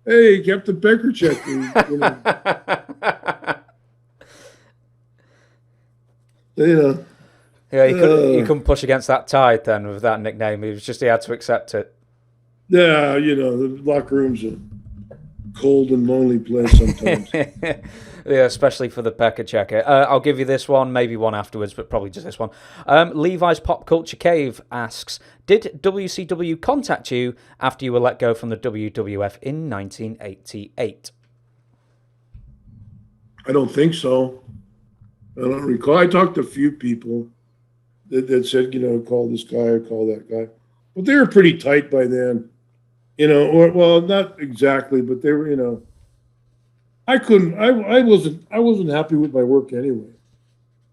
Hey, Captain Pecker Checker. Yeah, you couldn't push against that tide then with that nickname. He had to accept it. Yeah, the locker rooms are cold and lonely place sometimes. Yeah, especially for the Pecker Checker. I'll give you this one, maybe one afterwards, but probably just this one. Levi's Pop Culture Cave asks, did WCW contact you after you were let go from the WWF in 1988? I don't think so. I don't recall. I talked to a few people that said, call this guy or call that guy. But they were pretty tight by then. Well, not exactly, but they were, I wasn't happy with my work anyway.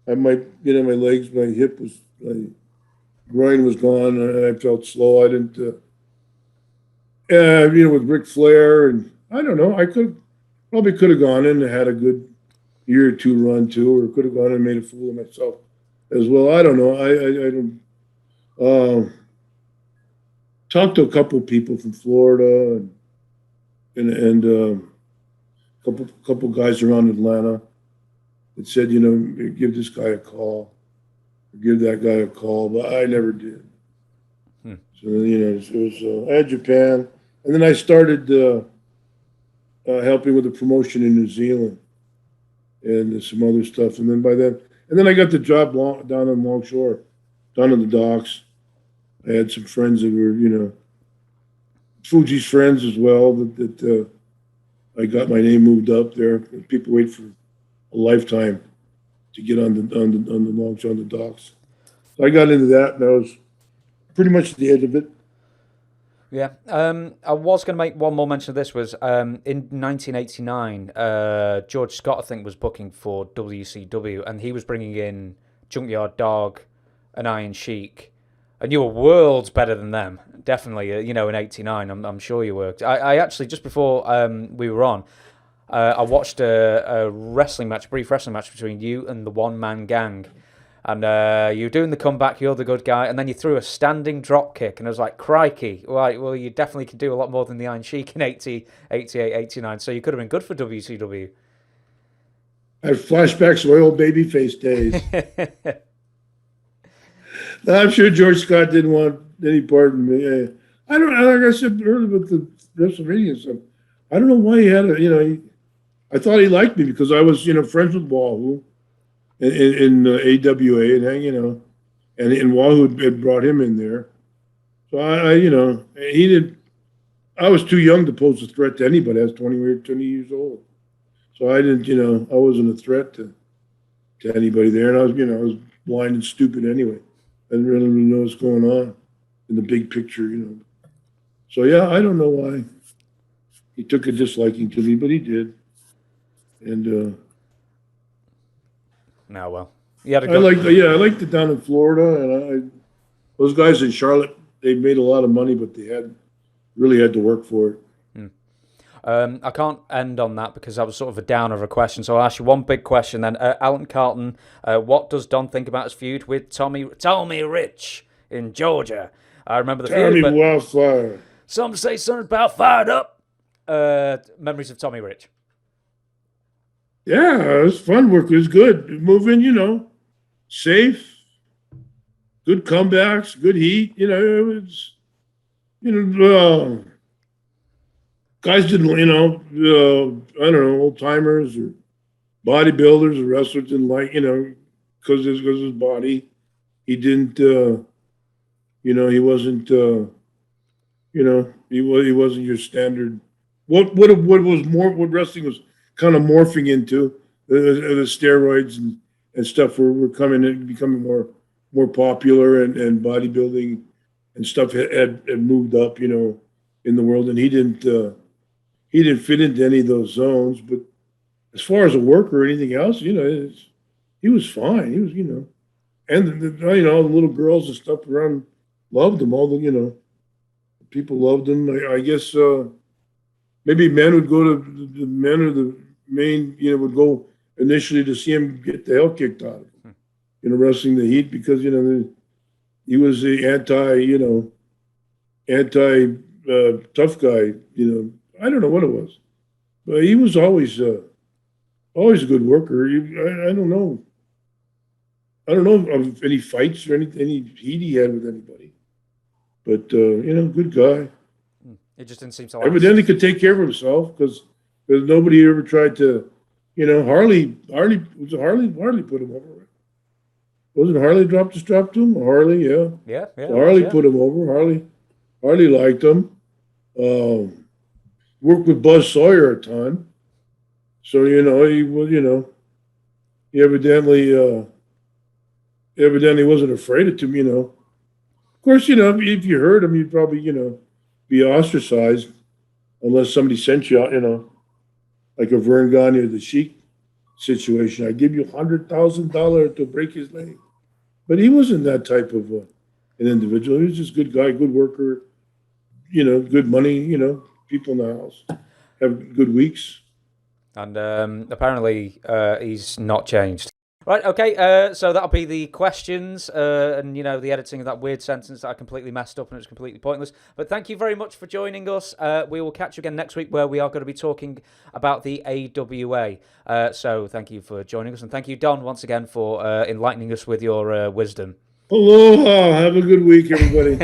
My legs, my hip my groin was gone, and I felt slow. I didn't, with Ric Flair, and I don't know, I probably could have gone in and had a good year or two run too, or could have gone and made a fool of myself as well. I don't know. I don't, talked to a couple people from Florida and couple guys around Atlanta that said, give this guy a call, give that guy a call, but I never did. So, it was, I had Japan, and then I started helping with the promotion in New Zealand and some other stuff. And then I got the job down on Longshore, down on the docks. I had some friends that were, Fuji's friends as well, that I got my name moved up there. People wait for a lifetime to get on the Longshore, on the docks. So I got into that, and I was pretty much at the edge of it. Yeah. I was going to make one more mention of this. Was in 1989, George Scott, I think, was booking for WCW, and he was bringing in Junkyard Dog and Iron Sheik. And you were worlds better than them, definitely. In '89, I'm sure you were. I actually, just before we were on, I watched a brief wrestling match between you and the One Man Gang, and you were doing the comeback. You're the good guy, and then you threw a standing drop kick, and I was like, crikey! Right, well, you definitely can do a lot more than the Iron Sheik in 88, 89. So you could have been good for WCW. I have flashbacks of my old babyface days. I'm sure George Scott didn't want any part of me. I don't know. Like I said earlier with the WrestleMania stuff, I don't know why he had I thought he liked me because I was, friends with Wahoo in AWA, and Wahoo had brought him in there. So he didn't. I was too young to pose a threat to anybody. I was 20 years old, so I didn't. I wasn't a threat to anybody there, and I was blind and stupid anyway. I didn't really know what's going on in the big picture, So, yeah, I don't know why he took a disliking to me, but he did. And now, well, I liked it down in Florida, and those guys in Charlotte, they made a lot of money, but they really had to work for it. I can't end on that because that was sort of a downer of a question. So I'll ask you one big question then. Alan Carlton, what does Don think about his feud with Tommy Rich in Georgia? I remember the feud. Tommy Wildfire. Some say something about fired up. Memories of Tommy Rich. Yeah, it was fun work. It was good. Moving, safe, good comebacks, good heat. It was, guys didn't, I don't know, old timers or bodybuilders or wrestlers didn't like, because of his body. He didn't, he wasn't, he wasn't your standard. What wrestling was kind of morphing into, the steroids and stuff were becoming more popular, and bodybuilding and stuff had moved up, in the world, and he didn't fit into any of those zones. But as far as a worker or anything else, he was fine. He was, and the little girls and stuff around loved him. All the, people loved him. I guess maybe men would go to the men or the main, would go initially to see him get the hell kicked out of him, wrestling the heat, because, he was the anti tough guy, I don't know what it was, but he was always a good worker. I don't know of any fights or any heat he had with anybody, but good guy. It just didn't seem to last. Evidently could take care of himself because nobody ever tried to, Harley put him over. Wasn't Harley dropped the strap to him? Harley, yeah. Yeah. So Harley put him over. Harley liked him. Worked with Buzz Sawyer a ton. So, he evidently wasn't afraid of him, Of course, if you heard him, you'd probably, be ostracized unless somebody sent you out, like a Vern Gagne or the Sheik situation. I give you $100,000 to break his leg. But he wasn't that type of an individual. He was just a good guy, good worker, good money, people in the house have good weeks. And apparently he's not changed. Right, okay, so that'll be the questions and, the editing of that weird sentence that I completely messed up and it's completely pointless. But thank you very much for joining us. We will catch you again next week where we are going to be talking about the AWA. So thank you for joining us. And thank you, Don, once again for enlightening us with your wisdom. Aloha. Have a good week, everybody.